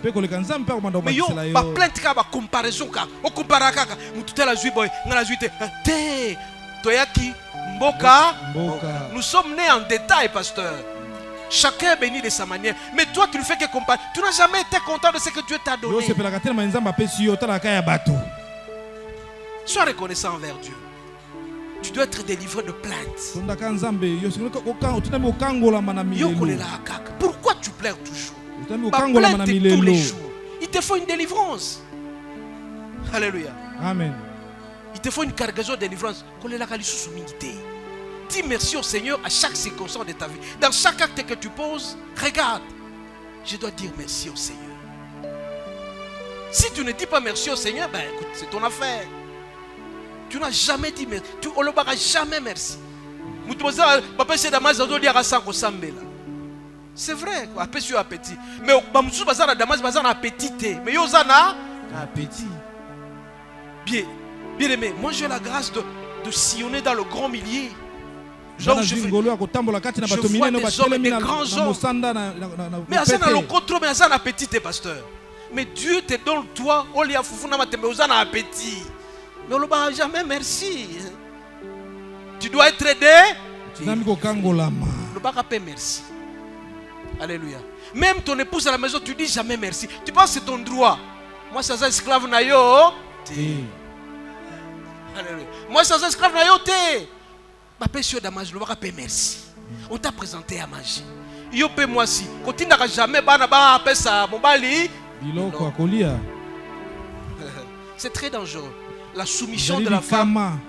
Mais yo, ma plainte ka ba comparaison ka, o compara ka, mututela zui boy, ngala zui te, te, toyaki, mboka. Nous sommes nés en détail, pasteur. Chacun est béni de sa manière. Mais toi, tu ne fais que comparer. Tu n'as jamais été content de ce que Dieu t'a donné. Sois reconnaissant envers Dieu. Tu dois être délivré de plaintes. Pourquoi tu pleures toujours? Pas plainte tous les jours. Il te faut une délivrance. Alléluia.
Amen.
Il te faut une cargaison de délivrance. Dis merci au Seigneur à chaque circonstance de ta vie. Dans chaque acte que tu poses, regarde. Je dois dire merci au Seigneur. Si tu ne dis pas merci au Seigneur, ben écoute, c'est ton affaire. Tu n'as jamais dit merci. Tu ne le jamais merci. C'est vrai, appétit. Mais appétit. Bien aimé, moi j'ai la grâce de sillonner dans le grand millier. Genre je vois des hommes, des grands hommes. Mais ça n'a l'encontre, mais ça n'a appétit, pasteur. Mais Dieu te donne toi, on lui a foufou na matembe, on a appétit. Mais on ne va jamais merci. Tu dois être aidé. On ne va pas merci. Alléluia. Même ton épouse à la maison, tu dis jamais merci. Tu penses que c'est ton droit. Moi, c'est un esclave na yo. Alléluia. Moi, c'est un esclave na yo. Merci. On t'a présenté à manger. Yo paie moi si. Quand tu n'as jamais ça, c'est très dangereux. La soumission de la femme.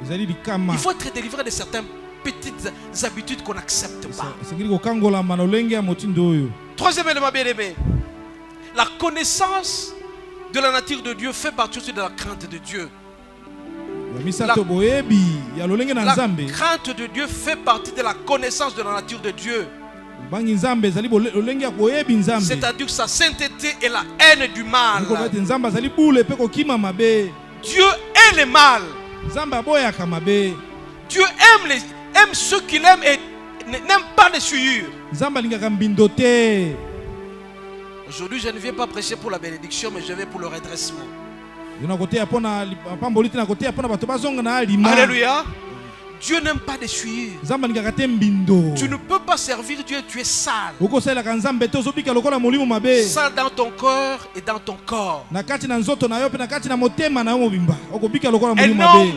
Il faut être délivré de certaines petites habitudes qu'on n'accepte pas. Troisième élément bien aimé. La connaissance de la nature de Dieu fait partie aussi de la crainte de Dieu. La crainte de Dieu fait partie de la connaissance de la nature de Dieu. C'est-à-dire sa sainteté et la haine du mal. Dieu hait le mal. Dieu aime ceux qu'il aime et n'aime pas les souillures. Aujourd'hui, je ne viens pas prêcher pour la bénédiction, mais je vais pour le redressement. Alléluia. Dieu n'aime pas des souillures. Tu ne peux pas servir Dieu, tu es sale. Sale dans ton cœur et dans ton corps. Un homme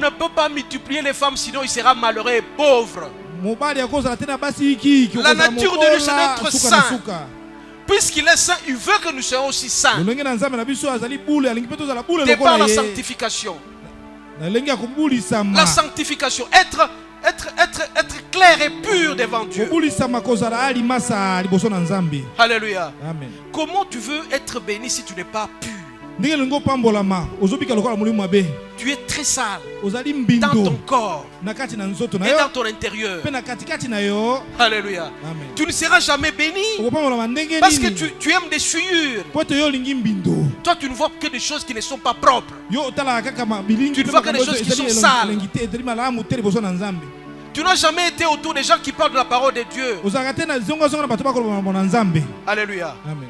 ne peut pas multiplier les femmes, sinon il sera malheureux et pauvre. La nature de Dieu, c'est d'être saint. Puisqu'il est saint, il veut que nous soyons aussi saints. C'est par la sanctification. La sanctification, être clair et pur devant Dieu. Alléluia. Amen. Comment tu veux être béni si tu n'es pas pur? Tu es très sale dans ton corps et dans ton intérieur. Alléluia. Amen. Tu ne seras jamais béni parce que tu aimes des souillures. Toi, tu ne vois que des choses qui ne sont pas propres. Tu ne vois que des choses qui sont sales. Tu n'as jamais été autour des gens qui parlent de la parole de Dieu. Alléluia. Amen.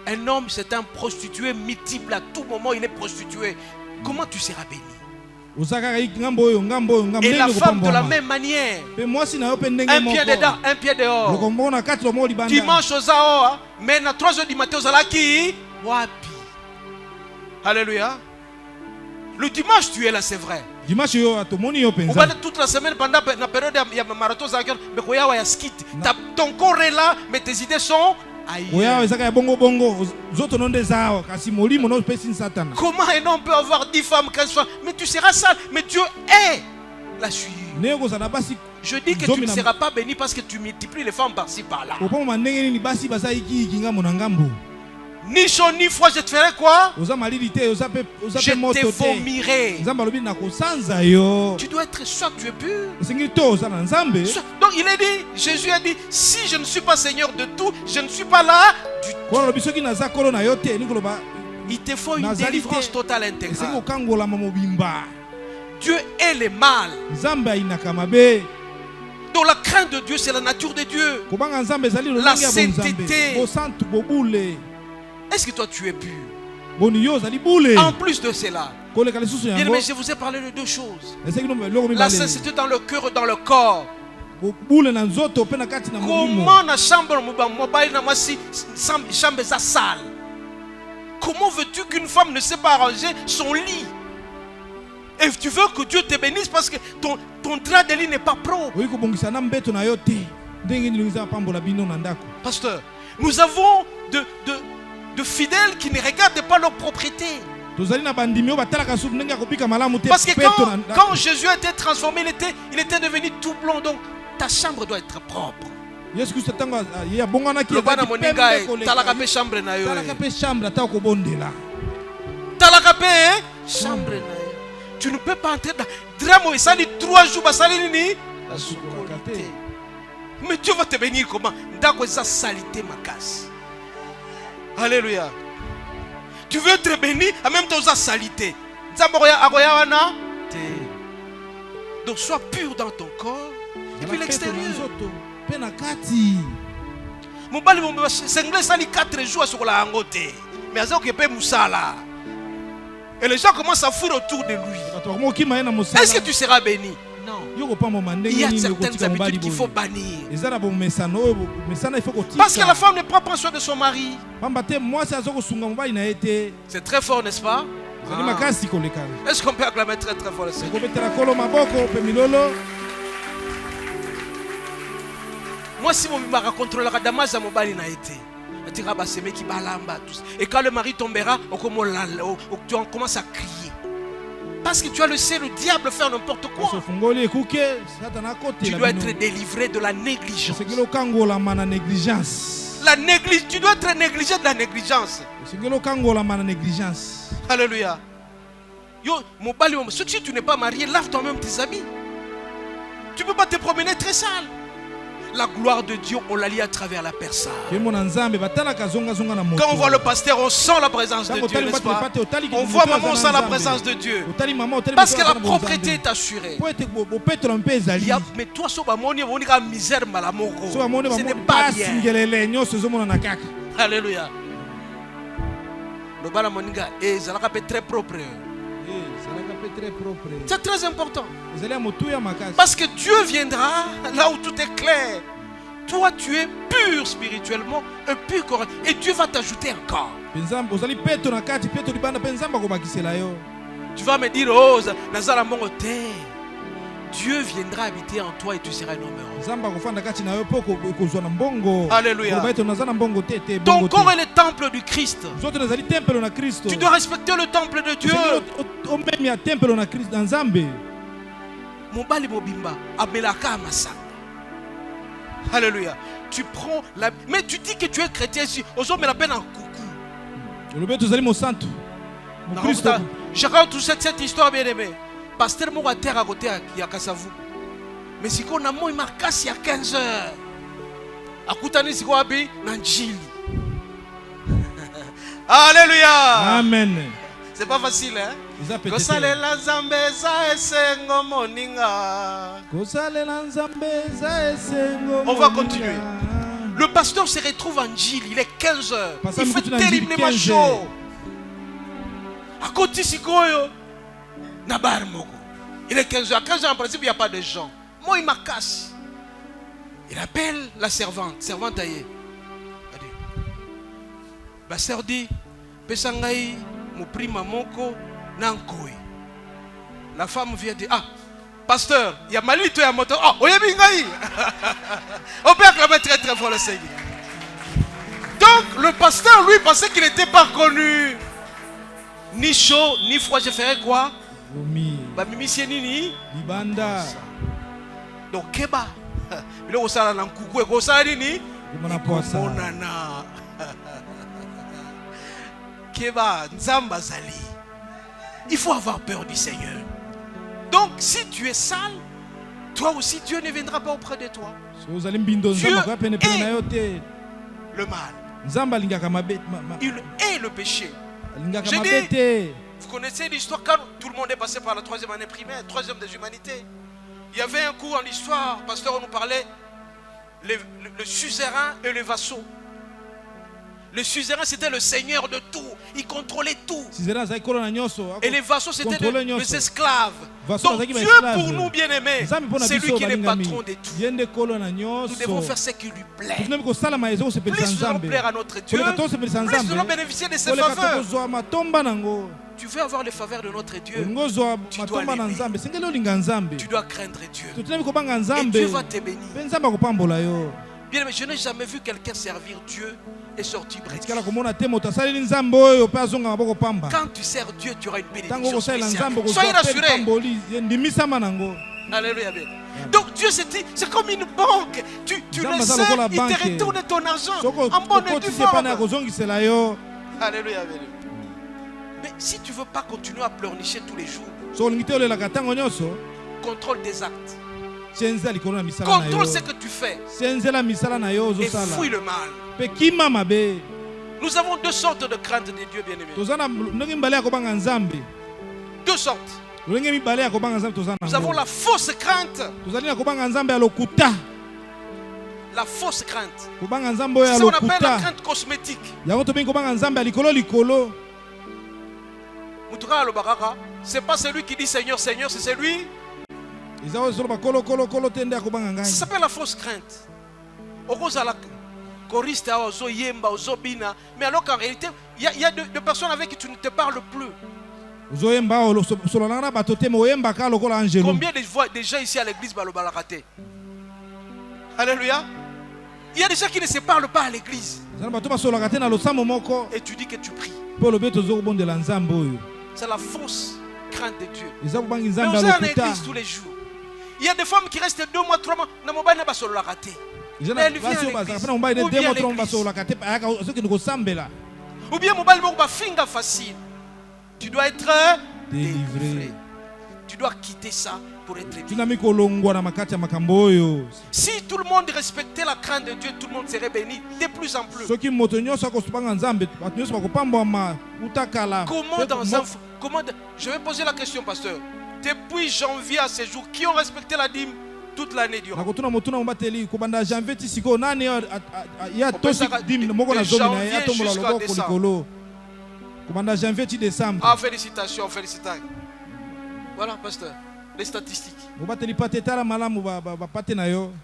Un homme, c'est un prostitué multiple. À tout moment, il est prostitué. Comment tu seras béni? Et la femme de la même manière. Un pied dedans, un pied dehors. Dimanche aux Aoa, mais à 3h du matin aux Alaki. Wapi. Alléluia. Le dimanche, tu es là, c'est vrai. On va toute la semaine pendant la période de marathon. Ton corps est là, mais tes idées sont ailleurs. Comment un homme peut avoir 10 femmes, 15 femmes? Mais tu seras sale. Mais Dieu est la souillure. Je dis que tu ne seras pas béni parce que tu multiplies les femmes par-ci par-là. Ni chaud ni froid, je te ferai quoi? Je te vomirai. Tu dois être soit tu es pur. Donc il a dit, Jésus a dit, si je ne suis pas Seigneur de tout, je ne suis pas là du tout. Il te faut une délivrance totale intégrale. Dieu est le mal. Donc la crainte de Dieu, c'est la nature de Dieu. La sainteté. Est-ce que toi tu es pur? En plus de cela, bien aimé, je vous ai parlé de deux choses. La sainteté dans le cœur et dans le corps. Comment la chambre sale? Comment veux-tu qu'une femme ne sait pas arranger son lit? Et tu veux que Dieu te bénisse parce que ton drap de lit n'est pas propre. Pasteur, nous avons de fidèles qui ne regardent pas leur propriété. Parce que quand Jésus a été transformé, il était devenu tout blond. Donc ta chambre doit être propre. Tu ne peux pas entrer dans drame et ça dit 3 jours. Mais Dieu va te bénir comment? Dans sa salité ma casse. Alléluia. Tu veux être béni en même temps sa salité. Donc sois pur dans ton corps et puis l'extérieur. Mon bali c'est anglais ça dit 4 jours sur la hangote. Mais ça qui peut moussala. Et les gens commencent à fuir autour de lui. Est-ce que tu seras béni? Non. Il y a certaines habitudes qu'il faut bannir. Parce que la femme ne prend pas soin de son mari. C'est très fort, n'est-ce pas? Est-ce qu'on peut acclamer très très fort le Seigneur? Moi, si mon mari contrôle la damas à mon bali n'a été. Et quand le mari tombera, tu commences à crier. Parce que tu as laissé le diable faire n'importe quoi. Tu dois être délivré de la négligence. Tu dois être négligé de la négligence. Alléluia. Si tu n'es pas marié, lave toi-même tes habits. Tu ne peux pas te promener très sale. La gloire de Dieu, on la lit à travers la personne. Quand on voit le pasteur, on sent la présence de Dieu, n'est-ce pas? On voit maman, on sent la présence de Dieu. Parce que la propriété est assurée. Mais toi, ce n'est pas bien. Alléluia. Le bala moninga est très propre. C'est très important. Parce que Dieu viendra là où tout est clair. Toi, tu es pur spirituellement et pur correctement. Et Dieu va t'ajouter encore. Tu vas me dire, oh, Dieu viendra habiter en toi et tu seras un homme heureux. Alléluia. Ton corps est le temple du Christ. Tu dois respecter le temple de Dieu. Alléluia. Tu prends la... Mais tu dis que tu es chrétien ici. Aux hommes, il a peine un coucou. Je raconte cette histoire bien aimée. Pasteur moko terre à côté ya Kasavu. Mais si qu'on a moi il m'a cassé à 15h. Akutani siko abi na njili. Alléluia. Amen. C'est pas facile hein. Kosalela nzambe za esengo moninga. Kosalela nzambe za esengo. On va continuer. Le pasteur se retrouve en Njili, il est 15h. Il fait terriblement chaud. À côté sikoyo. Il est 15h. À 15h, en principe, il n'y a pas de gens. Moi, il m'a cassé. Il appelle la servante. Servante aïe. La sœur dit, Pesangaï, mon prima moko, nankoi. La femme vient dire, ah, pasteur, il y a malito et un moto. Oh, oyebingaï. On peut acclamer très très fort le Seigneur. Donc, le pasteur, lui, pensait qu'il n'était pas connu. Ni chaud, ni froid. Je ferais quoi? Donc keba. Le osala na nkuku e osala nini? Monana. Keba nzamba zali. Il faut avoir peur du Seigneur. Donc si tu es sale, toi aussi Dieu ne viendra pas auprès de toi. Dieu est le mal. Il est le péché. Je dis, vous connaissez l'histoire quand tout le monde est passé par la 3e année primaire, 3e des humanités. Il y avait un cours en histoire, pasteur, on nous parlait le suzerain et le vassau. Le suzerain, c'était le seigneur de tout. Il contrôlait tout. Et les vassaux, c'était les esclaves. Donc Dieu, pour nous bien-aimés, c'est lui qui est le patron de tout. Nous devons faire ce qui lui plaît. Plus nous allons plaire à notre Dieu, plus nous allons bénéficier de ses faveurs. Tu veux avoir les faveurs de notre Dieu, tu dois l'aimer. Tu dois craindre Dieu. Et Dieu va te bénir. Bien aimé, je n'ai jamais vu quelqu'un servir Dieu et sortir brétif. Quand tu sers Dieu, tu auras une bénédiction spéciale. Soyez rassurés. Alléluia. Donc Dieu, c'est comme une banque. Tu le sers, il te retourne ton argent en bonne et due forme. Alléluia. Mais si tu ne veux pas continuer à pleurnicher tous les jours, contrôle des actes. Contrôle ce que tu fais et fouille le mal. Nous avons deux sortes de crainte de Dieu, bien-aimés. Deux sortes. Nous avons la fausse crainte. La fausse crainte. C'est ce qu'on appelle la crainte cosmétique. C'est pas celui qui dit Seigneur, Seigneur, c'est celui. Ça s'appelle la fausse crainte. Mais alors qu'en réalité, il y a des personnes avec qui tu ne te parles plus. Combien de gens ici à l'église balobala raté? Alléluia. Il y a des gens qui ne se parlent pas à l'église. Et tu dis que tu pries. C'est la fausse crainte de Dieu. Mais on est à l'église tous les jours. Il y a des femmes qui restent 2 mois, 3 mois. Mais elle vient à l'église. Ou bien mobile finger facile. Tu dois être délivré. Tu dois quitter ça pour être libre. Si tout le monde respectait la crainte de Dieu, tout le monde serait béni de plus en plus. Comment je vais poser la question, pasteur. Depuis janvier à ce jour, qui ont respecté la dîme toute l'année durant? Ah, félicitations, félicitations. Voilà, pasteur, les statistiques.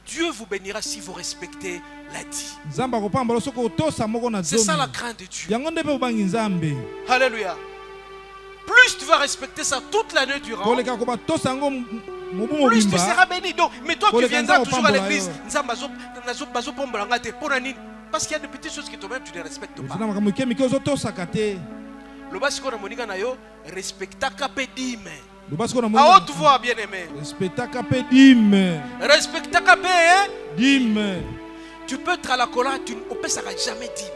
Dieu vous bénira si vous respectez la dîme. C'est ça la crainte de Dieu. Alléluia. Plus tu vas respecter ça toute l'année durant, plus tu seras béni. Donc, mais toi qui viendras toujours à l'église, parce qu'il y a des petites choses que toi-même tu ne respectes pas. Le bas qu'on a moniga na yo respecta kapé dîme. À haute voix, bien aimé. Respecta kapé dîme. Respecta kapé dîme. Tu peux être à la colère, tu ne peux jamais dîme.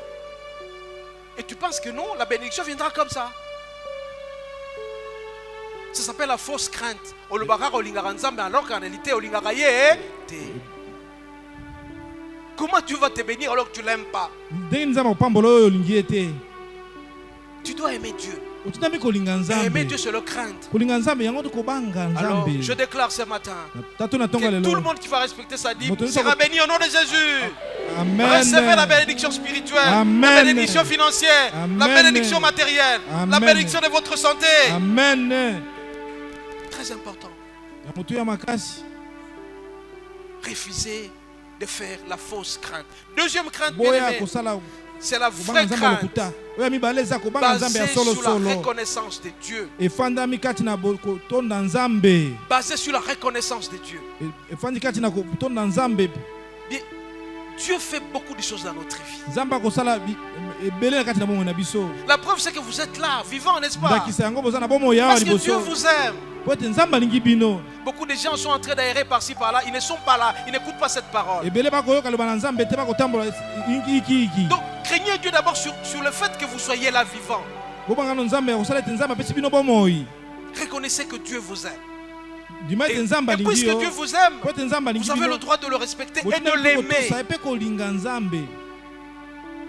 Et tu penses que non, la bénédiction viendra comme ça. Ça s'appelle la fausse crainte. Alors qu'en réalité, comment tu vas te bénir alors que tu ne l'aimes pas? Tu dois aimer Dieu. Aimer Dieu, c'est le crainte. Alors, je déclare ce matin que tout le monde qui va respecter sa dîme sera béni au nom de Jésus. Amen. Recevez la bénédiction spirituelle, la bénédiction financière, la bénédiction matérielle, la bénédiction de votre santé. Amen. Très important. Refusez de faire la fausse crainte. Deuxième crainte, bien-aimé, c'est la vraie crainte basée sur la reconnaissance de Dieu. Basée sur la reconnaissance de Dieu. Dieu fait beaucoup de choses dans notre vie. La preuve, c'est que vous êtes là, vivant, n'est-ce pas? Parce que Dieu vous aime. Beaucoup de gens sont en train d'aérer par-ci par-là. Ils ne sont pas là. Ils n'écoutent pas cette parole. Donc, craignez Dieu d'abord sur le fait que vous soyez là vivant. Reconnaissez que Dieu vous aime. Et puisque Dieu vous aime, vous avez le droit de le respecter et de l'aimer.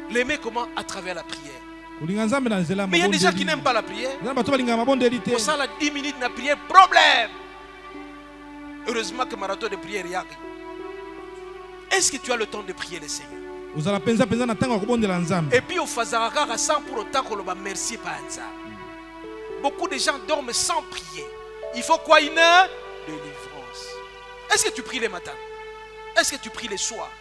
L'aimer comment? À travers la prière. Mais il y a des gens qui n'aiment pas la prière. Pour ça, la 10 minutes de prière, problème. Heureusement que marathon de prière y arrive. Est-ce que tu as le temps de prier le Seigneur? Et puis au Fazaraka, sans pour autant qu'on le merci par ça. Beaucoup de gens dorment sans prier. Il faut quoi? Une délivrance. Est-ce que tu pries les matins? Est-ce que tu pries les soirs?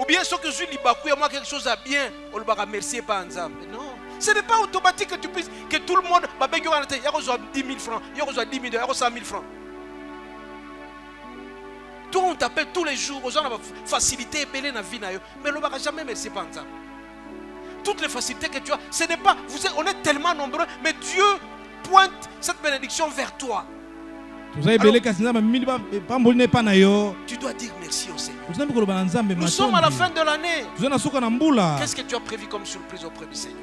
Ou bien ce que je dis, moi quelque chose à bien, on le remercier par ensemble. Non. Ce n'est pas automatique que tu puisses, que tout le monde va bien gagner. Il y a 10 000 francs, il y a 10 000, il y a 100 000 francs. Tout on t'appelle tous les jours, aux gens ont facilité, belé dans la vie, mais on ne va jamais merci par ensemble. Toutes les facilités que tu as, ce n'est pas, on est tellement nombreux, mais Dieu pointe cette bénédiction vers toi. Alors, tu dois dire merci au Seigneur. Nous sommes à la fin de l'année. Qu'est-ce que tu as prévu comme surprise auprès du Seigneur?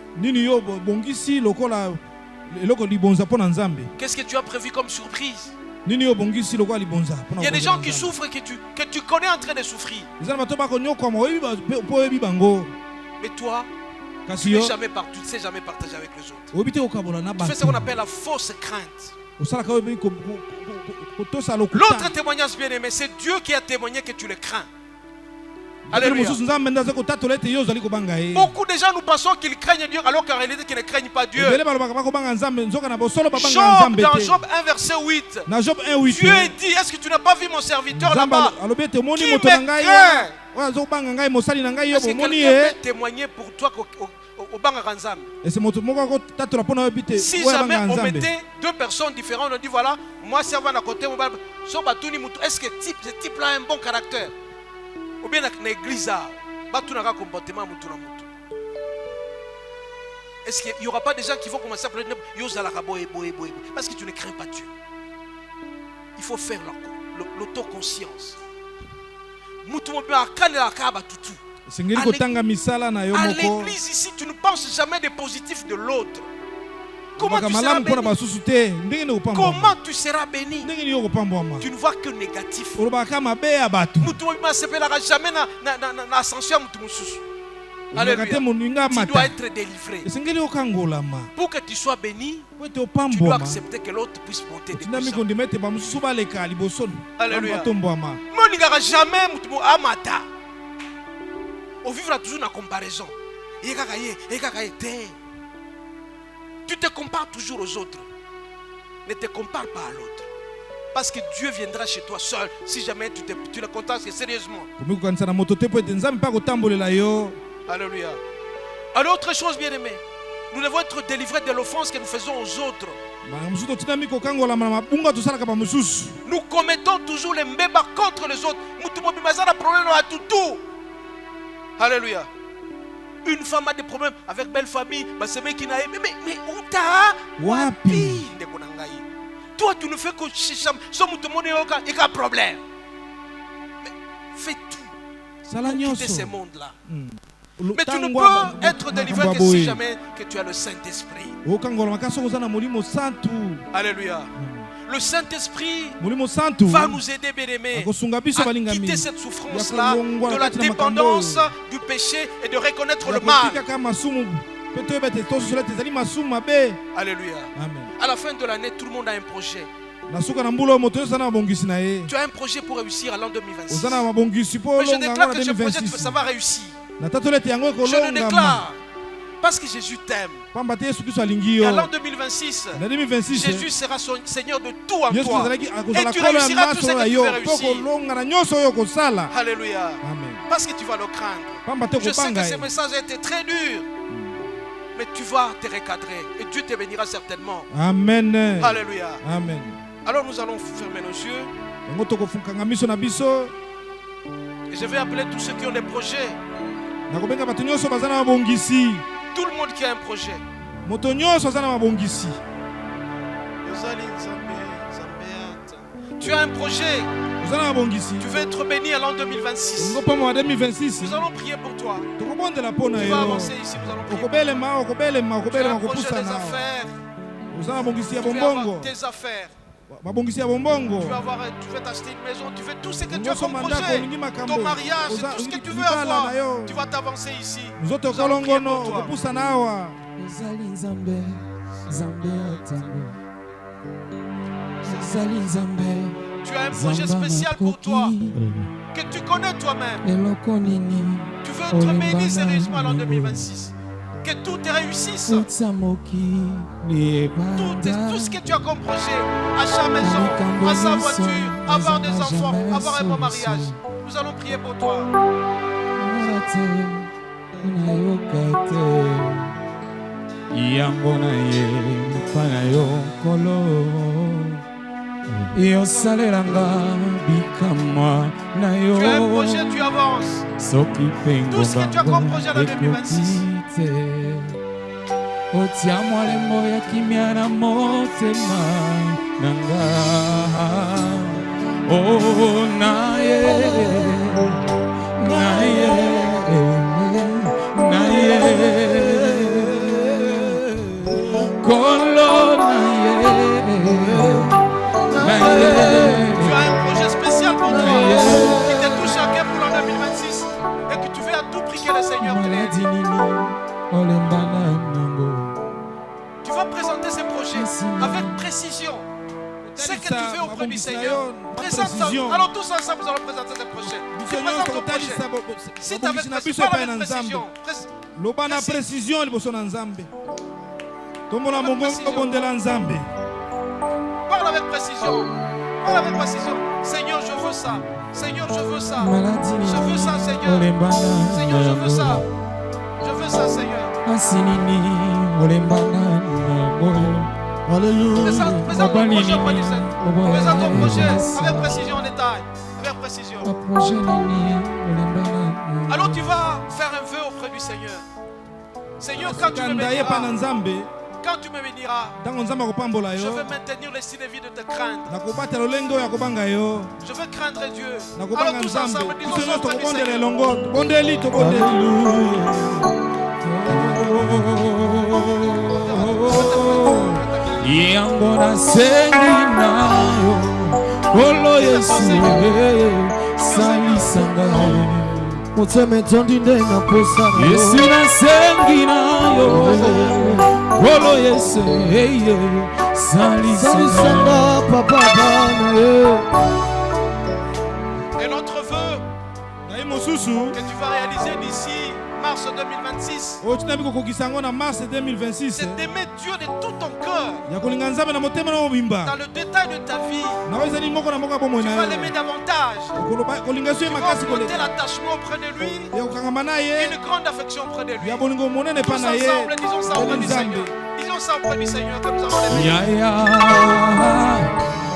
Qu'est-ce que tu as prévu comme surprise? Il y a des gens qui souffrent et que tu connais en train de souffrir. Mais toi, tu ne sais jamais partager avec les autres. Tu fais ce qu'on appelle la fausse crainte. L'autre témoignage bien aimé, c'est Dieu qui a témoigné que tu le crains. Alléluia. Beaucoup de gens nous pensons qu'ils craignent Dieu alors qu'en réalité qu'ils ne craignent pas Dieu. Job, dans Job 1 verset 8, Dieu dit, est-ce que tu n'as pas vu mon serviteur là-bas qui me craint? Est-ce que quelqu'un peut témoigner pour toi si jamais on mettait deux personnes différentes, on dit voilà, moi servant à côté, est-ce que ce type-là a un bon caractère? Ou bien dans l'église, comportement. Est-ce qu'il n'y aura pas des gens qui vont commencer à pleurer parce que tu ne crains pas Dieu? Il faut faire l'autoconscience. À l'église ici, tu ne penses jamais des positifs de l'autre. Comment tu seras béni? Comment tu seras béni? Tu ne vois que négatif. Tu jamais l'ascension. Alléluia. Tu dois être délivré. Pour que tu sois béni, tu dois accepter que l'autre puisse monter de puissance. Alléluia. On ne jamais amata. On vivra toujours dans la comparaison. Tu te compares toujours aux autres. Ne te compare pas à l'autre. Parce que Dieu viendra chez toi seul si jamais tu le contactes sérieusement. Alléluia. Alors autre chose bien aimé, nous devons être délivrés de l'offense que nous faisons aux autres. Nous commettons toujours les mbeba contre les autres. Alléluia. Une femme a des problèmes avec belle famille, mais où t'as wapi? Toi tu ne fais que chercher un problème. Mais fais tout pour quitter ce monde-là. Mais tu ne peux être délivré que si jamais que tu as le Saint-Esprit. Alléluia. Le Saint-Esprit va nous aider, bien-aimés, à quitter cette souffrance-là, de la dépendance, du péché et de reconnaître le mal. Alléluia. À la fin de l'année, tout le monde a un projet. Tu as un projet pour réussir à l'an 2026. Mais je déclare que ce projet, ça va réussir. Je le déclare. Parce que Jésus t'aime. Et à l'an 2026, Jésus sera Seigneur de tout en toi. Et tu réussiras tout ce que tu veux réussir. Alléluia. Parce que tu vas le craindre. Je sais que ce message a été très dur. Mais tu vas te recadrer. Et Dieu te bénira certainement.
Amen.
Alléluia.
Amen.
Alors nous allons fermer nos yeux. Et je vais appeler tous ceux qui ont des projets. Tout le monde qui a un projet. Tu as un projet. Tu veux être béni à l'an 2026. Nous allons prier pour toi. Tu vas avancer ici, nous allons prier. Tu as un projet des affaires. Tu veux avoir tes affaires. Tu veux t'acheter une maison, tu veux tout ce que tu as comme projet. Ton mariage, tout ce que tu veux avoir. Tu vas t'avancer ici. Nous allons prier pour toi. Tu as un projet spécial pour toi que tu connais toi-même. Tu veux être béni sérieusement en 2026. Que tout te réussisse. Tout ce que tu as comme projet, achat maison, achat voiture, avoir des enfants, avoir un bon mariage. Nous allons prier pour toi. Tu as un projet, tu avances. Tout ce que tu as comme projet en 2026. Tu as un projet spécial pour toi qui te touche à cœur pour l'an 2026 et que tu veux à tout prix que le Seigneur te l'aide. Tu vas présenter ces projets avec précision. Ce que tu veux auprès du Seigneur, présente-le. Alors tous ensemble, nous allons présenter ces projets. Tu présentes ton projet. Si tu as avec précision, parle avec précision. Parle avec précision. Parle avec précision. Seigneur, je veux ça. Seigneur, je veux ça. Je veux ça, Seigneur. Seigneur, je veux ça. Je veux ça, Seigneur. Présente ton projet auprès du Seigneur. Présente ton projet avec précision en détail. Avec précision. Alors tu vas faire un vœu auprès du Seigneur. Seigneur, quand tu me béniras, je veux maintenir le style de vie de te craindre. Je veux craindre Dieu. Alors tous ensemble, disons auprès du Seigneur.
Motema tondi nde na posa
Yesu na sengi na yo Wolo Yesu eye
Salisanga papa bana ye.
Et notre vœu que tu vas réaliser d'ici mars 2026, c'est d'aimer Dieu de tout ton cœur. Dans le détail de ta vie, tu vas l'aimer davantage. Tu vas monter l'attachement auprès de lui, une grande affection auprès de lui. Tous ensemble, disons ça auprès du Seigneur. Disons ça auprès du Seigneur que nous avons l'aimer.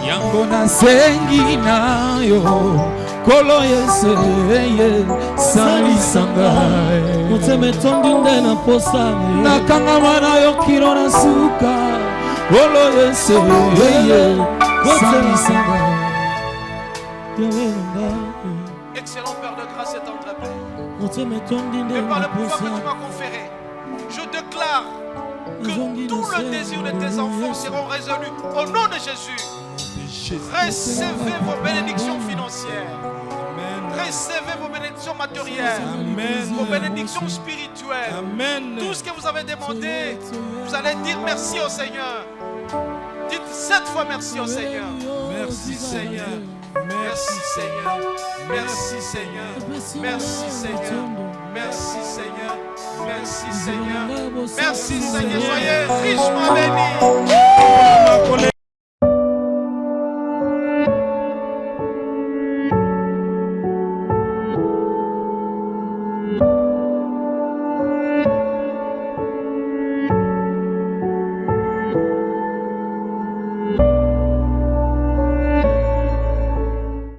Yango na sengi na yo Kolo Yesu eye salisanga
Motema tondi nde na posa
Nakanga mana yo kilo na suka Kolo Yesu eye salisanga.
Excellent Père de grâce et tendre Père.
Motema tondi nde
Et par
na
le pouvoir que
posa
tu m'as conféré, je déclare que tout le désir de tes enfants seront résolus au nom de Jésus. Recevez vos bénédictions financières. Recevez vos bénédictions matérielles. Vos bénédictions spirituelles. Tout ce que vous avez demandé, vous allez dire merci au Seigneur. Dites 7 fois merci au Seigneur. Merci Seigneur. Merci Seigneur. Merci Seigneur. Merci Seigneur. Merci Seigneur. Merci Seigneur. Merci Seigneur. Soyez richement bénis.